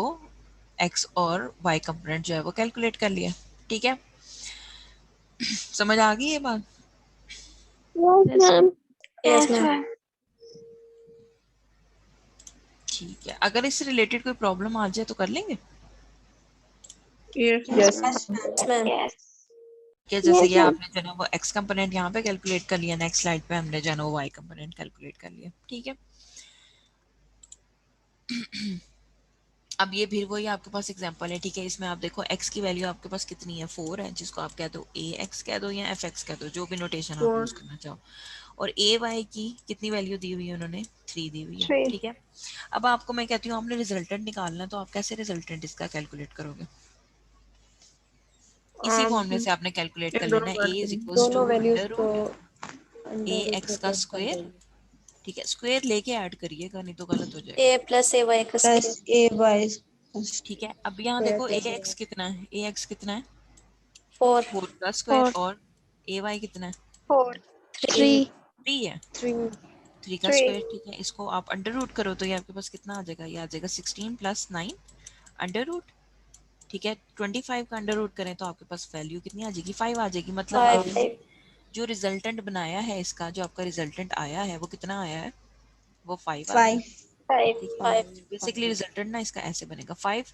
A: एक्स और वाई कंपोनेंट जो है वो कैलकुलेट कर लिया, ठीक है। समझ आ गई ये बात?
E: Yes, ma'am.
H: Yes ma'am.
A: ठीक है, अगर इससे रिलेटेड कोई प्रॉब्लम आ जाए तो कर लेंगे,
G: यस
D: यस
H: मैम।
E: Yes.
A: कि जैसे
E: Yes,
A: ये
E: ma'am.
A: आपने जो है ना वो एक्स कंपोनेंट यहाँ पे कैलकुलेट कर लिया, नेक्स्ट स्लाइड पे हमने जो है ना वो वाई कंपोनेंट कैलकुलेट कर लिया, ठीक है। अब ये फिर वही आपके पास एग्जांपल है, ठीक है। इसमें आप देखो x की वैल्यू आपके पास कितनी है, 4 है, जिसको आप कह दो ax कह दो या fx कह दो, जो भी नोटेशन आप यूज करना चाहो। और ay की कितनी वैल्यू दी हुई है उन्होंने, 3 दी हुई है,
E: 3।
A: ठीक है। अब आपको मैं कहती हूँ आपने रिजल्टेंट निकालना है, तो आप कैसे रिजल्टेंट इसका कैलकुलेट करोगे? इसी फॉर्मूले से आपने कैलकुलेट कर लेना है, a इज इक्वल्स टू
C: दोनों वैल्यूज
A: अंडर
C: को
A: रूट
C: अंडर रूट
A: ax
C: में
A: का
C: प्लस कर
A: स्क्वायर,
C: देंगे।
A: ठीक है। स्क्वायर लेके ऐड करिएगा, नहीं तो गलत हो जाएगा,
H: ए प्लस ए वाई का प्लस ए वाई
A: ठीक है। अब यहाँ
C: स्क्वायर
A: देखो
C: प्लस
A: ax कितना है, ax कितना है,
H: 4
A: 4 का स्क्वायर,
E: 4
A: और ay कितना है,
E: 4
H: 3
E: 3
A: 3 है,
C: 3
A: 3 का
E: 3
A: स्क्वायर, ठीक है। इसको आप अंडर रूट करो तो ये आपके पास कितना आ जाएगा, ये आ जाएगा 16 प्लस 9 अंडर रूट, ठीक है। 25 का अंडर रूट करें तो आपके पास वैल्यू कितनी आ जाएगी, 5 आ जाएगी। मतलब
H: 5
A: आपने जो रिजल्टेंट बनाया है इसका, जो आपका रिजल्टेंट आया है वो कितना आया है, वो 5 आ गया,
H: 5
A: ठीक है।
H: 5
A: बेसिकली रिजल्टेंट ना इसका ऐसे बनेगा, 5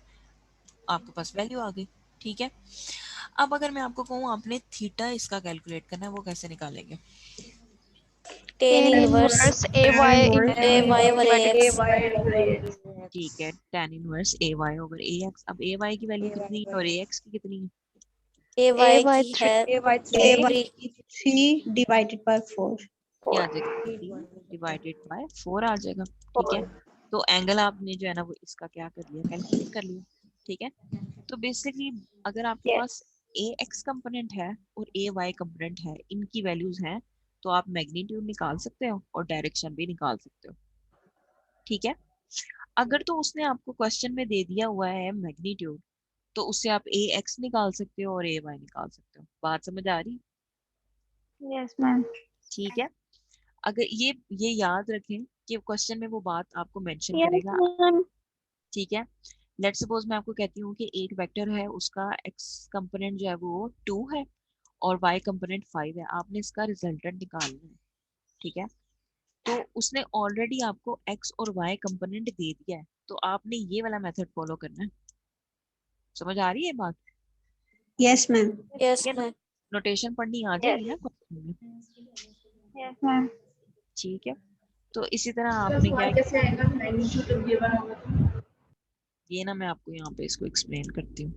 A: आपके पास वैल्यू आ गई, ठीक है। अब अगर मैं आपको कहूँ आपने थीटा इसका कैलकुलेट करना है, वो कैसे निकालेंगे?
H: Ten
E: tan
H: inverse
E: inverse AY
H: ए वाई ओवर ए
E: डिवाइडेड
H: एक्स
A: ठीक है, tan inverse ay over ax। अब ay की वैल्यू कितनी है और ax की कितनी है?
H: ए वाई
E: AY
H: की
E: 3
H: है
C: ए वाई
H: ए
C: 3
H: 3 3 डिवाइडेड बाय 4
A: ये आ जाएगा 3 डिवाइडेड बाय 4 आ जाएगा, ठीक है। तो एंगल आपने जो है ना वो इसका क्या कर लिया, कैलकुलेट कर लिया, ठीक है। तो बेसिकली अगर आपके पास ए एक्स कंपोनेंट है और ए वाई कंपोनेंट है, इनकी वैल्यूज हैं, तो आप मैग्नीट्यूड निकाल सकते हो और डायरेक्शन भी निकाल सकते हो, ठीक है। अगर तो उसने आपको क्वेश्चन में दे दिया हुआ है मैग्नीट्यूड, तो उससे आप ए एक्स निकाल सकते हो और ए वाई निकाल सकते हो। बात समझ आ रही?
E: यस मैम
A: ठीक है। अगर ये याद रखें कि क्वेश्चन में वो बात आपको मेंशन
E: यस
A: करेगा,
E: मैम
A: ठीक है। लेट्स सपोज मैं आपको कहती हूँ कि एक वेक्टर है, उसका एक्स कंपोनेंट जो है वो 2 है और वाई कंपोनेंट 5 है, आपने इसका रिजल्टेंट निकालना है, ठीक है। तो उसने ऑलरेडी आपको एक्स और वाई कंपोनेंट दे दिया है, तो आपने ये वाला मेथड फॉलो करना है। समझ आ रही है बात?
H: यस मैम यस
A: ठीक है,
H: मैम
A: नोटेशन पढ़नी आ जाएगी ना क्वेश्चन में,
E: यस मैम
A: ठीक है। तो इसी तरह
C: प्लस
A: आपने क्या,
C: वाई कैसे आएगा मैग्नीट्यूड गिवन होगा
A: ये ना मैं आपको यहाँ पे इसको एक्सप्लेन करती हूँ।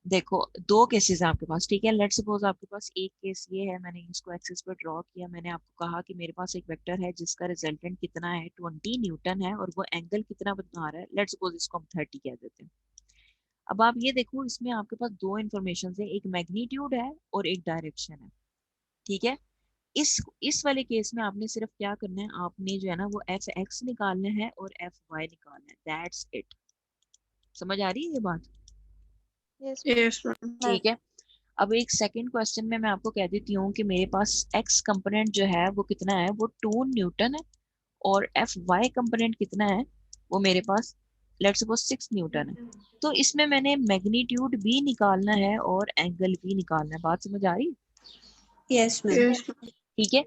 A: देखो दो केसेस हैं आपके पास, ठीक है। लेट्स सपोज आपके पास एक केस ये है, मैंने इसको एक्सिस पर ड्रॉ किया, मैंने आपको कहा कि मेरे पास एक वेक्टर है जिसका रिजल्टेंट कितना है, 20 न्यूटन है, और वो एंगल कितना बना रहा है, लेट्स सपोज इसको हम 30 कह देते हैं। अब आप ये देखो, इसमें आपके पास दो इन्फॉर्मेशन है, एक मैग्नीट्यूड है और एक डायरेक्शन है, ठीक है। इस वाले केस में आपने सिर्फ क्या करना है, आपने जो है ना वो एफ एक्स निकालना है और एफ वाई निकालना है, दैट्स इट। समझ आ रही है ये बात?
E: यस
G: यस मैम
A: ठीक है। अब एक सेकंड क्वेश्चन में मैं आपको कह देती हूँ कि मेरे पास एक्स कंपोनेंट जो है वो कितना है, वो 2 न्यूटन है, और एफ वाई कंपोनेंट कितना है, वो मेरे पास लेट्स सपोज 6 न्यूटन है। तो इसमें मैंने मैग्नीट्यूड भी निकालना है और एंगल भी निकालना है। बात समझ आ रही?
H: यस मैम
G: यस
A: ठीक है।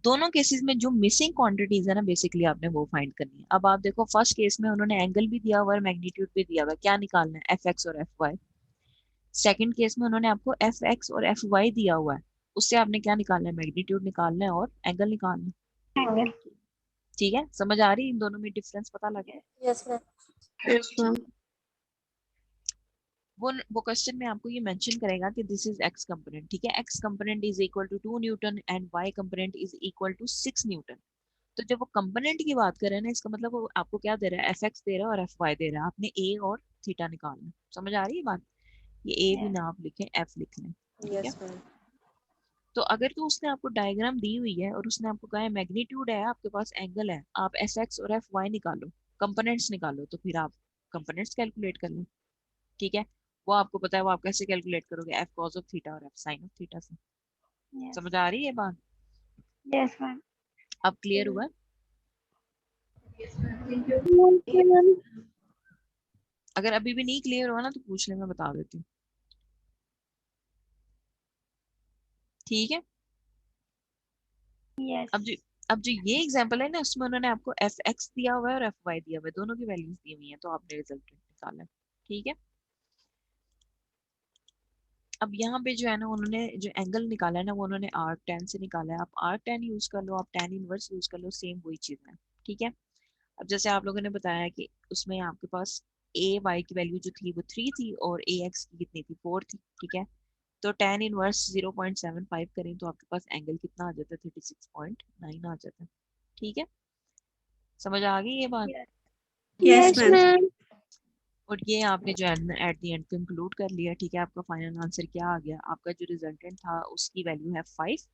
A: दोनों केसेस में जो मिसिंग क्वांटिटीज है ना, बेसिकली आपने वो फाइंड करनी है। अब आप देखो फर्स्ट केस में उन्होंने एंगल भी दिया हुआ है, मैग्नीट्यूड भी दिया हुआ है, क्या निकालना है, एफ एक्स और एफ वाई। सेकंड केस में उन्होंने आपको एफ एक्स और एफ वाई दिया हुआ है, उससे आपने क्या निकालना है, मैग्नीट्यूड निकालना है और एंगल निकालना है,
E: एंगल
A: ठीक है। समझ आ रही है? इन दोनों में डिफरेंस पता लगा?
H: यस मैम
G: मैम
A: वो क्वेश्चन में आपको ये मेंशन करेगा कि दिस इज एक्स कंपोनेंट, ठीक है। X component is equal to 2 newton and y component is equal to 6 newton. तो जब वो कंपोनेंट की बात कर रहे हैं ना, इसका मतलब वो आपको क्या दे रहा है, एफ एक्स दे रहा है और एफ वाई दे रहा है, आपने ए और थीटा निकालना है। समझ आ रही है बात? ये ए भी ना आप लिखें, एफ लिख लें, ठीक है।
C: यस मैम
A: तो अगर तो उसने आपको डायग्राम दी हुई है और उसने आपको कहा है मैग्नीट्यूड है आपके पास, एंगल है, आप एफ एक्स और एफ वाई निकालो, कंपोनेंट्स निकालो, तो फिर आप कंपोनेंट्स कैलकुलेट कर लो, ठीक है। वो आपको पता है, वो आप कैसे कैलकुलेट करोगे, एफ कॉस ऑफ थीटा और एफ साइन ऑफ थीटा से।
E: यस
A: समझ आ रही है बात?
E: यस मैम
A: अब क्लियर हुआ?
E: मैम
A: अगर अभी भी नहीं क्लियर हुआ ना तो पूछ ले, मैं बता देती हूँ, ठीक है।
E: यस
A: अब जो ये एग्जांपल है ना, उसमें उन्होंने आपको एफ एक्स दिया हुआ है और एफ वाई दिया हुआ है, दोनों की वैल्यूज दी हुई है, तो आपने रिजल्ट निकाला है, ठीक है। अब यहाँ पे जो है ना, उन्होंने जो एंगल निकाला है ना, वो उन्होंने आर्क टेन से निकाला है। आप आर्क टेन यूज कर लो, आप टेन इनवर्स यूज कर लो, सेम वही चीज है, ठीक है। अब जैसे आप लोगों ने बताया कि उसमें आपके पास ए वाई की वैल्यू जो थी वो 3 थी और ए एक्स की कितनी थी 4 थी, ठीक है। तो tan इनवर्स 0.75 करें तो आपके पास एंगल कितना आ जाता है 36.9 आ जाता है, ठीक है। समझ आ गई ये बात?
H: Yes ma'am.
A: और ये आपने जो एट द एंड कंक्लूड कर लिया, ठीक है। आपका फाइनल आंसर क्या आ गया? आपका जो रिजल्टेंट था उसकी वैल्यू है 5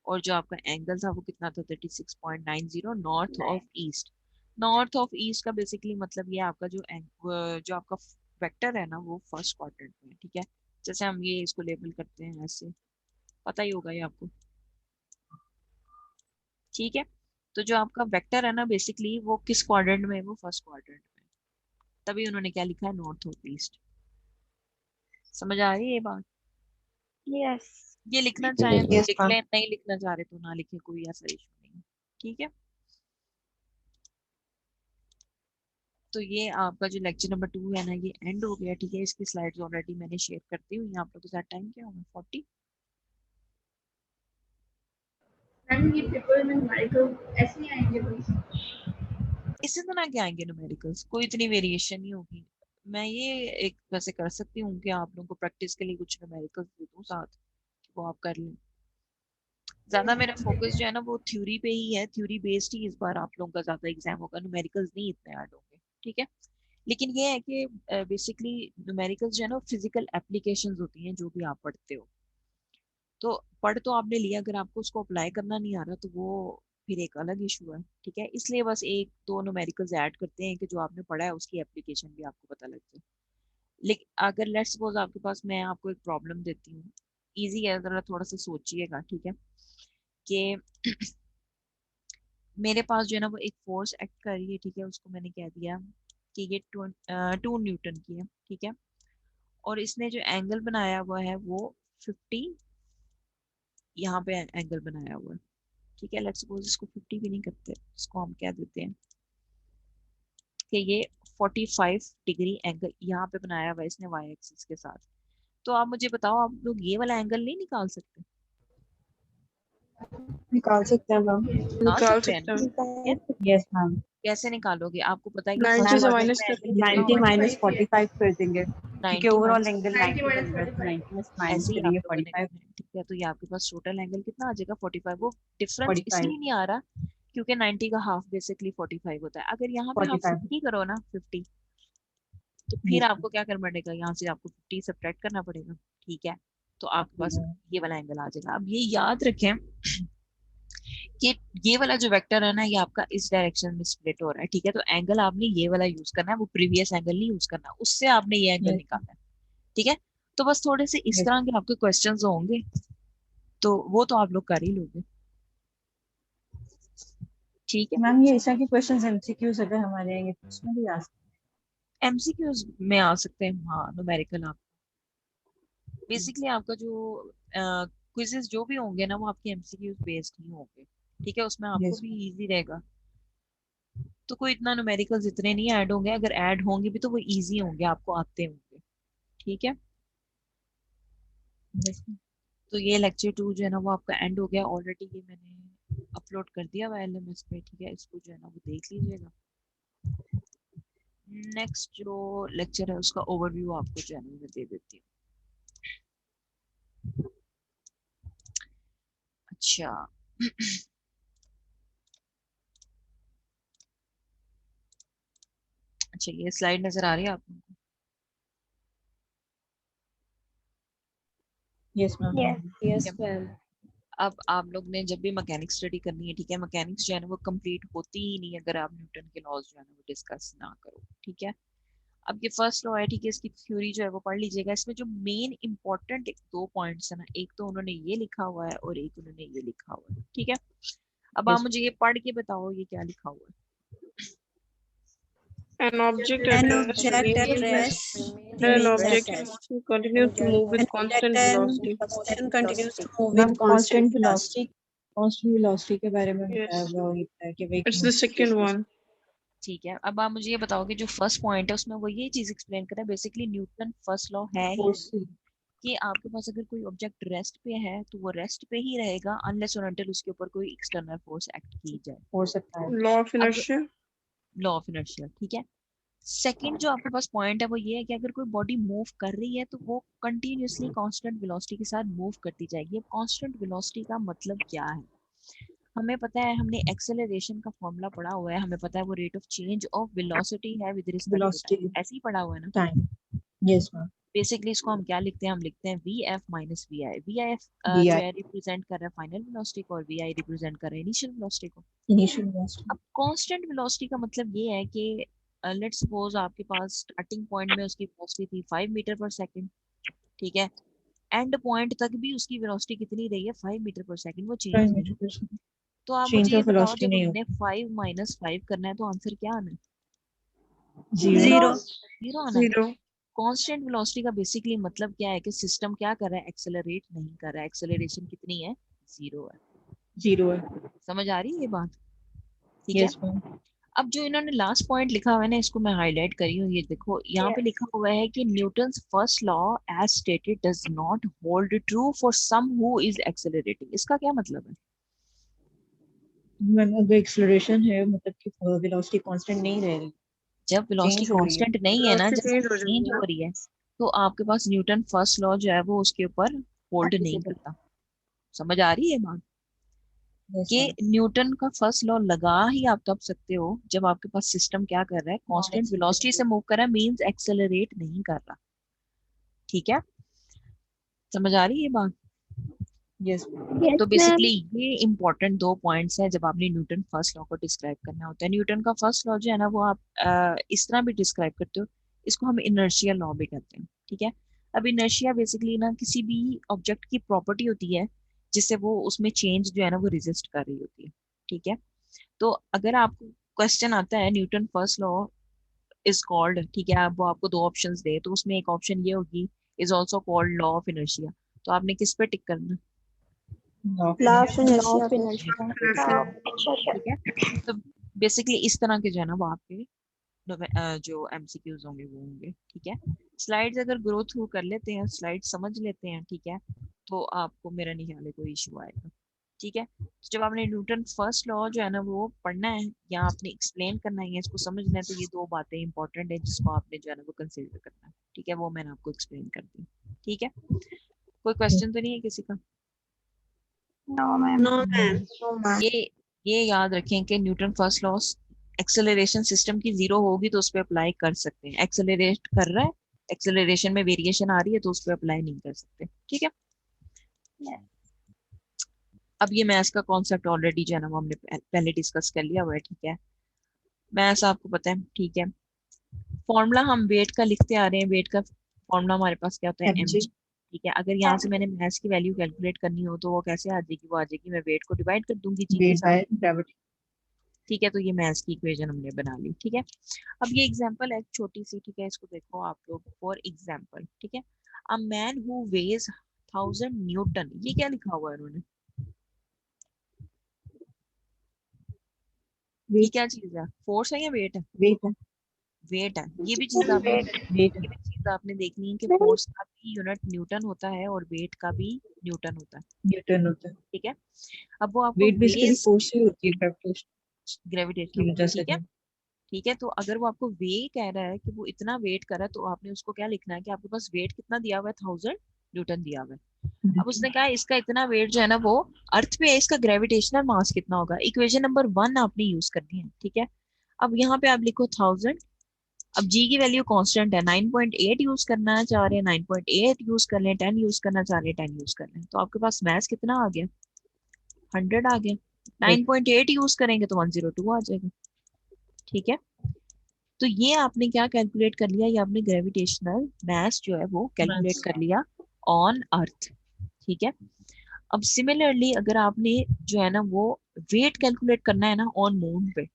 A: और जो आपका एंगल था वो कितना था 36.90 north of east. North of east का बेसिकली मतलब ये आपका जो आपका वेक्टर है ना वो फर्स्ट क्वाड्रेंट में, ठीक है। जैसे हम ये इसको लेबल करते हैं ऐसे, पता ही होगा ये आपको, ठीक है। तो जो आपका वेक्टर है ना बेसिकली वो किस क्वाड्रेंट में है? वो फर्स्ट क्वाड्रेंट में। तभी उन्होंने क्या लिखा है? North of east. समझ आ रही है ये बात?
E: यस।
A: ये लिखना चाहें तो
D: Yes,
A: लिख
D: ma'am.
A: लें, नहीं लिखना चाह रहे तो ना लिखें, कोई ऐसा इशू नहीं है, ठीक है। तो ये आपका जो लेक्चर नंबर 2 है ना ये एंड हो गया, ठीक है। इसकी स्लाइड्स ऑलरेडी मैंने शेयर कर दी हुई हैं आप लोगों के साथ। टाइम क्या होगा? 40।
C: मैम ये पेपर में न्यूमेरिकल ऐसे ही आएंगे कोई?
A: इसी तरह के आएंगे न्यूमेरिकल्स, कोई इतनी वेरिएशन नहीं होगी। मैं ये एक वैसे कर सकती हूँ कि आप लोगों को प्रैक्टिस के लिए कुछ न्यूमेरिकल्स दे दूँ साथ, वो आप कर लें। ज्यादा मेरा फोकस जो है ना वो थ्योरी पे ही है, थ्योरी बेस्ड ही इस बार आप लोगों का ज्यादा एग्जाम होगा, न्यूमेरिकल्स नहीं इतने ऐड होंगे, ठीक है। लेकिन ये है कि बेसिकली न्यूमेरिकल्स जो है ना फिजिकल एप्लीकेशंस होती हैं जो भी आप पढ़ते हो। तो पढ़ तो आपने लिया, अगर आपको उसको अप्लाई करना नहीं आ रहा तो वो फिर एक अलग इशू है, ठीक है। इसलिए बस एक दो न्यूमेरिकल्स ऐड करते हैं कि जो आपने पढ़ा है उसकी एप्लीकेशन भी आपको पता लग जाए। लेकिन अगर लेट्स सपोज आपके पास, मैं आपको एक प्रॉब्लम देती हूँ, इजी है, जरा थोड़ा सा सोचिएगा, ठीक है। कि मेरे पास जो है ना वो एक फोर्स एक्ट कर रही है, ठीक है। उसको मैंने कह दिया कि ये 2 न्यूटन की है, ठीक है। और इसने जो एंगल बनाया हुआ है वो 50 यहाँ पे एंगल बनाया हुआ है, ठीक है। लेट्स सपोज इसको 50 भी नहीं करते, इसको हम क्या देते हैं कि ये 45 डिग्री एंगल यहाँ पे बनाया हुआ है इसने वाई एक्सिस के साथ। तो आप मुझे बताओ, आप लोग ये वाला एंगल नहीं निकाल सकते?
I: निकाल सकते हैं मैम।
A: निकाल
G: निकाल
A: सकते हैं
G: सकते
A: ना?
G: हैं।
A: ठीक है।
I: Yes ma'am.
A: कैसे निकालोगे? आपको पता है कि
G: 90
A: फर्स्ट
G: से
I: मैम
A: क्वाड्रेंट
G: माइनस
A: में
G: कर
A: एंगल
G: देंगे
A: कितना
I: 90
A: होगा?
G: 45
I: माइनस
G: ही है।
I: 45 कर देंगे, क्योंकि
A: 90
I: ओवरऑल
A: माइनस
I: एंगल
C: 90
I: 90
C: माइनस
I: बन रहा है, तो
C: 45
I: 90 में माइनस
A: ऐसे ही आप
I: करेंगे
A: लोगों ने
I: 45
A: करना है, ठीक है। तो ये आपके पास टोटल एंगल कितना आ जाएगा? 45। वो डिफरेंस
I: 45
A: इसलिए नहीं आ रहा क्योंकि 90 का हाफ बेसिकली 45 होता है। अगर यहाँ पे आप
I: 45।
A: 50 करो ना 50, तो फिर
I: यस
A: आपको क्या करना पड़ेगा? यहाँ से आपको 50 सब्ट्रैक्ट करना पड़ेगा, ठीक है। तो आपके पास
I: मैम।
A: ये वाला एंगल आ जाएगा। अब ये याद रखें कि ये वाला जो वेक्टर है ना ये आपका इस डायरेक्शन में स्प्लिट हो रहा है, ठीक है। तो एंगल आपने ये वाला यूज करना है, वो प्रीवियस एंगल नहीं यूज करना, उससे आपने ये एंगल
I: यस
A: निकालना है, ठीक है। तो बस थोड़े से इस
I: यस
A: तरह के आपके क्वेश्चंस होंगे, तो वो तो आप लोग कर ही लोगे, ठीक है।
I: मैम, ये ऐसा के क्वेश्चंस एमसीक्यूज अगर हमारे आएंगे तो उसमें भी आ सकते
A: एमसीक्यूज में आ सकते हैं, हाँ। न्यूमेरिकल आप
I: हैं।
A: बेसिकली आपका जो क्विजेस जो भी होंगे ना वो आपके एमसीक्यूज बेस्ड ही होंगे, ठीक है। उसमें आपको
I: यस
A: भी इजी रहेगा। तो कोई इतना न्यूमेरिकल्स इतने नहीं ऐड होंगे, अगर ऐड होंगे भी तो वो इजी होंगे, आपको आते होंगे, ठीक है।
I: यस
A: तो ये लेक्चर 2 जो है ना वो आपका एंड हो गया ऑलरेडी, ये मैंने अपलोड कर दिया हुआ एलएमएस पे, ठीक है। इसको जो है ना वो देख लीजिएगा। नेक्स्ट जो लेक्चर है उसका ओवरव्यू आपको जो है ना मैं दे देती हूँ। अच्छा अच्छा, ये स्लाइड नजर आ रही है आपको?
I: Yes ma'am.
E: यस।
A: ठीक
H: यस
A: है।
H: मैम।
A: अब आप लोग ने जब भी मैकेनिक्स स्टडी करनी है, ठीक है, मैकेनिक्स जो है ना वो कंप्लीट होती ही नहीं अगर आप न्यूटन के लॉज जो है ना वो डिस्कस ना करो, ठीक है। अब ये फर्स्ट लॉ है, ठीक है, इसकी थ्योरी जो है वो पढ़ लीजिएगा। इसमें जो मेन इंपॉर्टेंट एक दो पॉइंट्स है ना, एक तो उन्होंने ये लिखा हुआ है और एक उन्होंने ये लिखा हुआ है, ठीक है। अब आप
I: यस
A: मुझे ये पढ़ के बताओ ये क्या लिखा हुआ है।
G: An object at
H: An
G: rest
H: object at
G: remains
H: rest
G: an
H: remains at
G: object in
H: rest.
G: motion continues to move with
H: An
G: constant
H: object in
G: velocity.
H: motion continues to move
I: ma'am
H: with constant velocity.
I: Constant velocity के बारे में बताया
G: Yes,
I: हुआ होता है कि वे
G: it's the second one.
A: ठीक है। अब आप मुझे ये बताओ कि जो फर्स्ट पॉइंट है उसमें वो ये चीज एक्सप्लेन कर रहा है, बेसिकली न्यूटन फर्स्ट लॉ है ही
I: फोर्स
A: कि आपके पास अगर कोई ऑब्जेक्ट रेस्ट पे है तो वो रेस्ट पे ही रहेगा अनलेस और अनटिल उसके ऊपर कोई एक्सटर्नल फोर्स एक्ट की जाए।
I: हो सकता है।
G: Law of
A: अब
G: inertia.
A: लॉ ऑफ इनर्शिया, ठीक है। सेकंड जो आपके पास पॉइंट है वो ये है कि अगर कोई बॉडी मूव कर रही है तो वो कंटिन्यूअसली कांस्टेंट वेलोसिटी के साथ मूव करती जाएगी। अब कांस्टेंट वेलोसिटी का मतलब क्या है? हमें पता है, हमने एक्सेलरेशन का फॉर्मूला पढ़ा हुआ है, हमें पता है वो rate of change of velocity है with respect to time,
I: velocity
A: ऐसे ही पढ़ा हुआ है ना।
I: टाइम। Yes ma'am.
A: बेसिकली इसको हम क्या लिखते हैं? हम लिखते हैं V F minus V I. V I
I: V
A: जो
I: आई
A: है रिप्रेजेंट कर रहा है फाइनल वेलोसिटी को, और वी आई रिप्रेजेंट कर रहा है इनिशियल वेलोसिटी को।
I: Initial velocity.
A: अब कांस्टेंट वेलोसिटी का मतलब ये है कि लेट्स सपोज आपके पास स्टार्टिंग पॉइंट में उसकी वेलोसिटी थी 5 मीटर पर सेकंड, ठीक है। एंड पॉइंट तक भी उसकी वेलोसिटी कितनी रही है? 5 मीटर पर सेकंड, वो चेंज
I: टाइम
A: नहीं हुई।
I: मीटर पर
A: तो आप मुझे
I: चेंज
A: ये
I: ऑफ
A: बताओ,
I: वेलोसिटी
A: जब
I: नहीं
A: हमने
I: होगी।
A: 5 माइनस 5 करना है तो आंसर क्या आना है?
I: जीरो।
H: जीरो।
A: जीरो आना है।
G: जीरो।
A: कांस्टेंट वेलोसिटी का बेसिकली मतलब क्या है कि सिस्टम क्या कर रहा है? एक्सेलरेट नहीं कर रहा है। एक्सेलरेशन कितनी है? जीरो है।
I: जीरो है।
A: समझ आ रही है ये बात? ठीक है।
I: Yes ma'am.
A: अब जो इन्होंने लास्ट पॉइंट लिखा हुआ है ना, इसको मैं हाईलाइट करी हूँ, ये देखो यहाँ पे लिखा हुआ है कि Newton's first law as stated does not hold true for some who is accelerating. इसका क्या मतलब है?
I: मैम अगर एक्सेलरेशन है मतलब कि वेलोसिटी कांस्टेंट नहीं रह रही,
A: जब वेलोसिटी
I: चेंज हो रही है।
A: कांस्टेंट नहीं है ना,
G: वेलोसिटी
A: जब
G: चेंज हो
A: चेंज
G: जाएगी
A: हो
G: ना।
A: रही है, तो आपके पास न्यूटन फर्स्ट लॉ जो है वो उसके ऊपर होल्ड नहीं करता। समझ आ रही है बात?
I: यस
A: कि
I: मैम।
A: न्यूटन का फर्स्ट लॉ लगा ही आप तब सकते हो जब आपके पास सिस्टम क्या कर रहा है?
I: नॉन
A: कांस्टेंट वेलोसिटी से
I: एक्सेलरेटिंग।
A: मूव कर रहा है, मींस एक्सेलरेट नहीं कर रहा। ठीक है, समझ आ रही है बात?
I: यस।
A: तो
E: यस
A: बेसिकली
E: मैम।
A: ये इंपॉर्टेंट दो पॉइंट्स हैं जब आपने न्यूटन फर्स्ट लॉ को डिस्क्राइब करना होता है। न्यूटन का फर्स्ट लॉ जो है ना, वो आप इस तरह भी डिस्क्राइब करते हो, इसको हम इनर्शिया लॉ भी कहते हैं। ठीक है। अब इनर्शिया बेसिकली ना किसी भी ऑब्जेक्ट की प्रॉपर्टी होती है जिससे वो उसमें चेंज जो है ना वो रेजिस्ट कर रही होती है। ठीक है। तो अगर आपको क्वेश्चन आता है Newton first law is called, ठीक है, अब वो आपको दो ऑप्शंस दे, तो उसमें एक ऑप्शन ये होगी is also called law of inertia, तो आपने किस पे टिक करना?
H: Law of
E: law
H: inertia
E: of
H: पे।
E: इनर्शिया।
A: ठीक है। तो बेसिकली इस तरह के जो है ना वो आपके जो एमसीक्यूज होंगे वो होंगे। ठीक है। स्लाइड्स अगर ग्रो थ्रू कर लेते हैं, स्लाइड समझ लेते हैं, ठीक है, तो आपको मेरा नहीं ख्याल है कोई इशू आएगा। ठीक है। तो जब आपने न्यूटन फर्स्ट लॉ जो है ना वो पढ़ना है या आपने एक्सप्लेन करना है या इसको समझना है, तो ये दो बातें इंपॉर्टेंट है जिसको आपने जो है ना वो कंसिडर करना है। ठीक है, वो मैंने आपको एक्सप्लेन कर दी। ठीक है। कोई क्वेश्चन तो नहीं है किसी का?
B: No ma'am.
H: No ma'am.
A: ये याद रखें कि Newton first law acceleration system की जीरो होगी तो उस पर अप्लाई कर सकते हैं। एक्सेलरेट कर रहा है, एक्सेलरेशन में वेरिएशन आ रही है तो उस पर अप्लाई नहीं कर सकते। ठीक है। अब ये मैथ्स का कॉन्सेप्ट ऑलरेडी जो है ना वो हमने पहले डिस्कस कर लिया हुआ है। ठीक है। मैथ्स आपको पता है। ठीक है। फॉर्मूला हम वेट का लिखते आ रहे हैं। वेट का फॉर्मूला हमारे पास क्या होता है? M
I: MG.
A: जी। ठीक है। अगर यहाँ से मैंने मैथ्स की वैल्यू कैलकुलेट करनी हो तो वो कैसे आ जाएगी? वो आ जाएगी, मैं वेट को डिवाइड कर दूंगी जी के
I: वेट
A: साथ।
I: By gravity.
A: ठीक है। तो ये मैथ्स की इक्वेशन हमने बना ली। ठीक है। अब ये एग्जांपल है छोटी सी, ठीक है, इसको देखो आप लोग। फॉर एग्जांपल, ठीक है, a man who weighs 1000 newton, ये क्या लिखा हुआ है इन्होंने? ये
I: वेट।
A: क्या चीज है? फोर्स है या वेट है?
I: वेट है।
A: वेट है। ये भी चीज आपने
I: वेट है।
A: ये भी चीज आपने देखनी है कि
E: मैम
A: फोर्स का भी यूनिट न्यूटन होता है और वेट का भी न्यूटन होता है।
I: न्यूटन होता है।
A: ठीक है। अब वो आपको
I: वेट बेसिकली
A: वेज
I: फोर्स से होती है ग्रेविटेशन
A: ग्रेविटेशनल,
I: की वजह से।
A: ठीक है, ठीक है। तो अगर वो आपको वे कह रहा है कि वो इतना वेट कर रहा है, तो आपने उसको क्या लिखना है कि आपके पास वेट कितना दिया हुआ है? 1000 न्यूटन दिया हुआ है। अब उसने कहा इसका इतना वेट जो है ना वो अर्थ पे है, इसका ग्रेविटेशनल मास कितना होगा? इक्वेशन नंबर 1 आपने यूज करनी है। ठीक है। अब यहाँ पे आप लिखो 1000। अब जी की वैल्यू कांस्टेंट है, 9.8 यूज करना चाह रहे हैं 9.8 यूज कर लें, 10 यूज करना चाह रहे हैं 10 यूज कर लें। तो आपके पास मैथ्स कितना आ गया? 100 आ गया। 9.8 यूज करेंगे तो 102 आ जाएगा। ठीक है। तो ये आपने क्या कैलकुलेट कर लिया? ये आपने ग्रेविटेशनल मास जो है वो कैलकुलेट
I: मैथ्स।
A: कर लिया ऑन अर्थ। ठीक है। अब सिमिलरली अगर आपने जो है ना वो वेट कैलकुलेट करना है ना ऑन मून पे,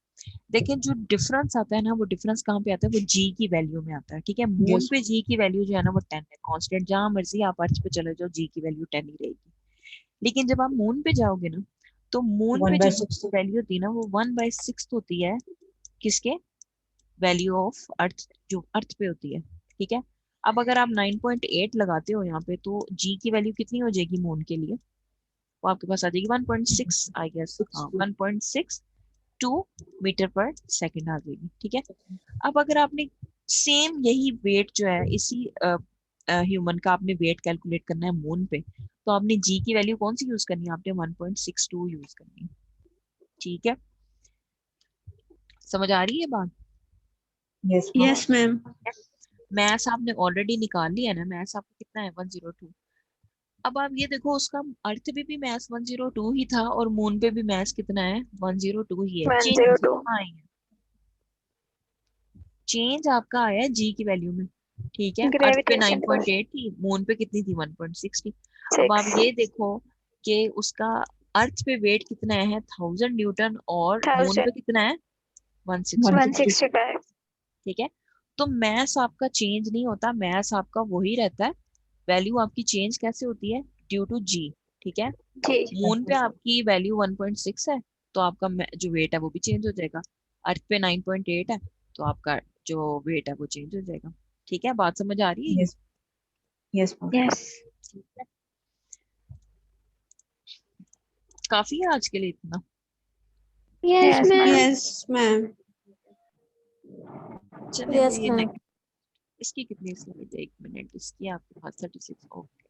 A: देखिए जो डिफरेंस आता है ना, वो डिफरेंस कहाँ पे आता है? वो जी की वैल्यू में आता है। ठीक है। Moon
I: yes.
A: पे जी की वैल्यू जो है ना वो 10 है, कांस्टेंट। जहां मर्जी आप अर्थ पे चले जाओ जी की वैल्यू 10 ही रहेगी। लेकिन जब आप मून पे जाओगे ना, तो मून पे जो
I: 1/6।
A: वैल्यू होती है ना वो 1/6 होती है। किसके? वैल्यू ऑफ अर्थ, जो अर्थ पे होती है। ठीक है। अब अगर आप 9.8 लगाते हो यहाँ पे, तो जी की वैल्यू कितनी हो जाएगी मून के लिए? वो आपके पास आ जाएगी 1.6 आई गेस। हाँ 1.6 2 मीटर पर सेकंड आ जाएगी, ठीक है। अब अगर आपने सेम यही वेट जो है इसी ह्यूमन का आपने वेट कैलकुलेट करना है मून पे, तो आपने जी की वैल्यू कौन सी यूज करनी है, आपने 1.62 यूज करनी है, ठीक है। समझ आ रही है बात?
I: Yes
H: yes ma'am.
A: मैथ्स आपने ऑलरेडी निकाल लिया है ना, मैथ्स आपको कितना है 102। अब आप ये देखो उसका अर्थ भी मैथ्स 102 ही था और मून पे भी मैथ्स कितना है 102 ही है। चेंज
B: 102
A: आई है, चेंज आपका आया है जी की वैल्यू में, ठीक है। अर्थ पे
B: ग्रेविटेशन
A: 9.8 थी, मून पे कितनी थी 1.6 थी। अब आप
B: 6
A: ये देखो कि उसका अर्थ पे वेट कितना है 1000 न्यूटन और मून पे
B: 1000
A: कितना है 160,
B: 165
A: ठीक है। तो मैथ्स आपका चेंज नहीं होता, मैथ्स आपका वही रहता है। वैल्यू आपकी चेंज कैसे होती है, ड्यू टू जी, ठीक है।
B: जी
A: मून पे आपकी वैल्यू 1.6 है तो आपका जो वेट है वो भी चेंज हो जाएगा। अर्थ पे 9.8 है तो आपका जो वेट है वो चेंज हो जाएगा, ठीक है। बात समझ आ रही है ये?
I: Yes yes ma'am.
B: यस
A: ठीक है, काफी है आज के लिए इतना।
B: Yes ma'am
H: yes ma'am.
A: चलिए
B: यस
A: ये
B: मैम
A: नेक्स्ट, इसकी कितनी स्लाइड है, 1 मिनट, इसकी आपके पास 36, ओके।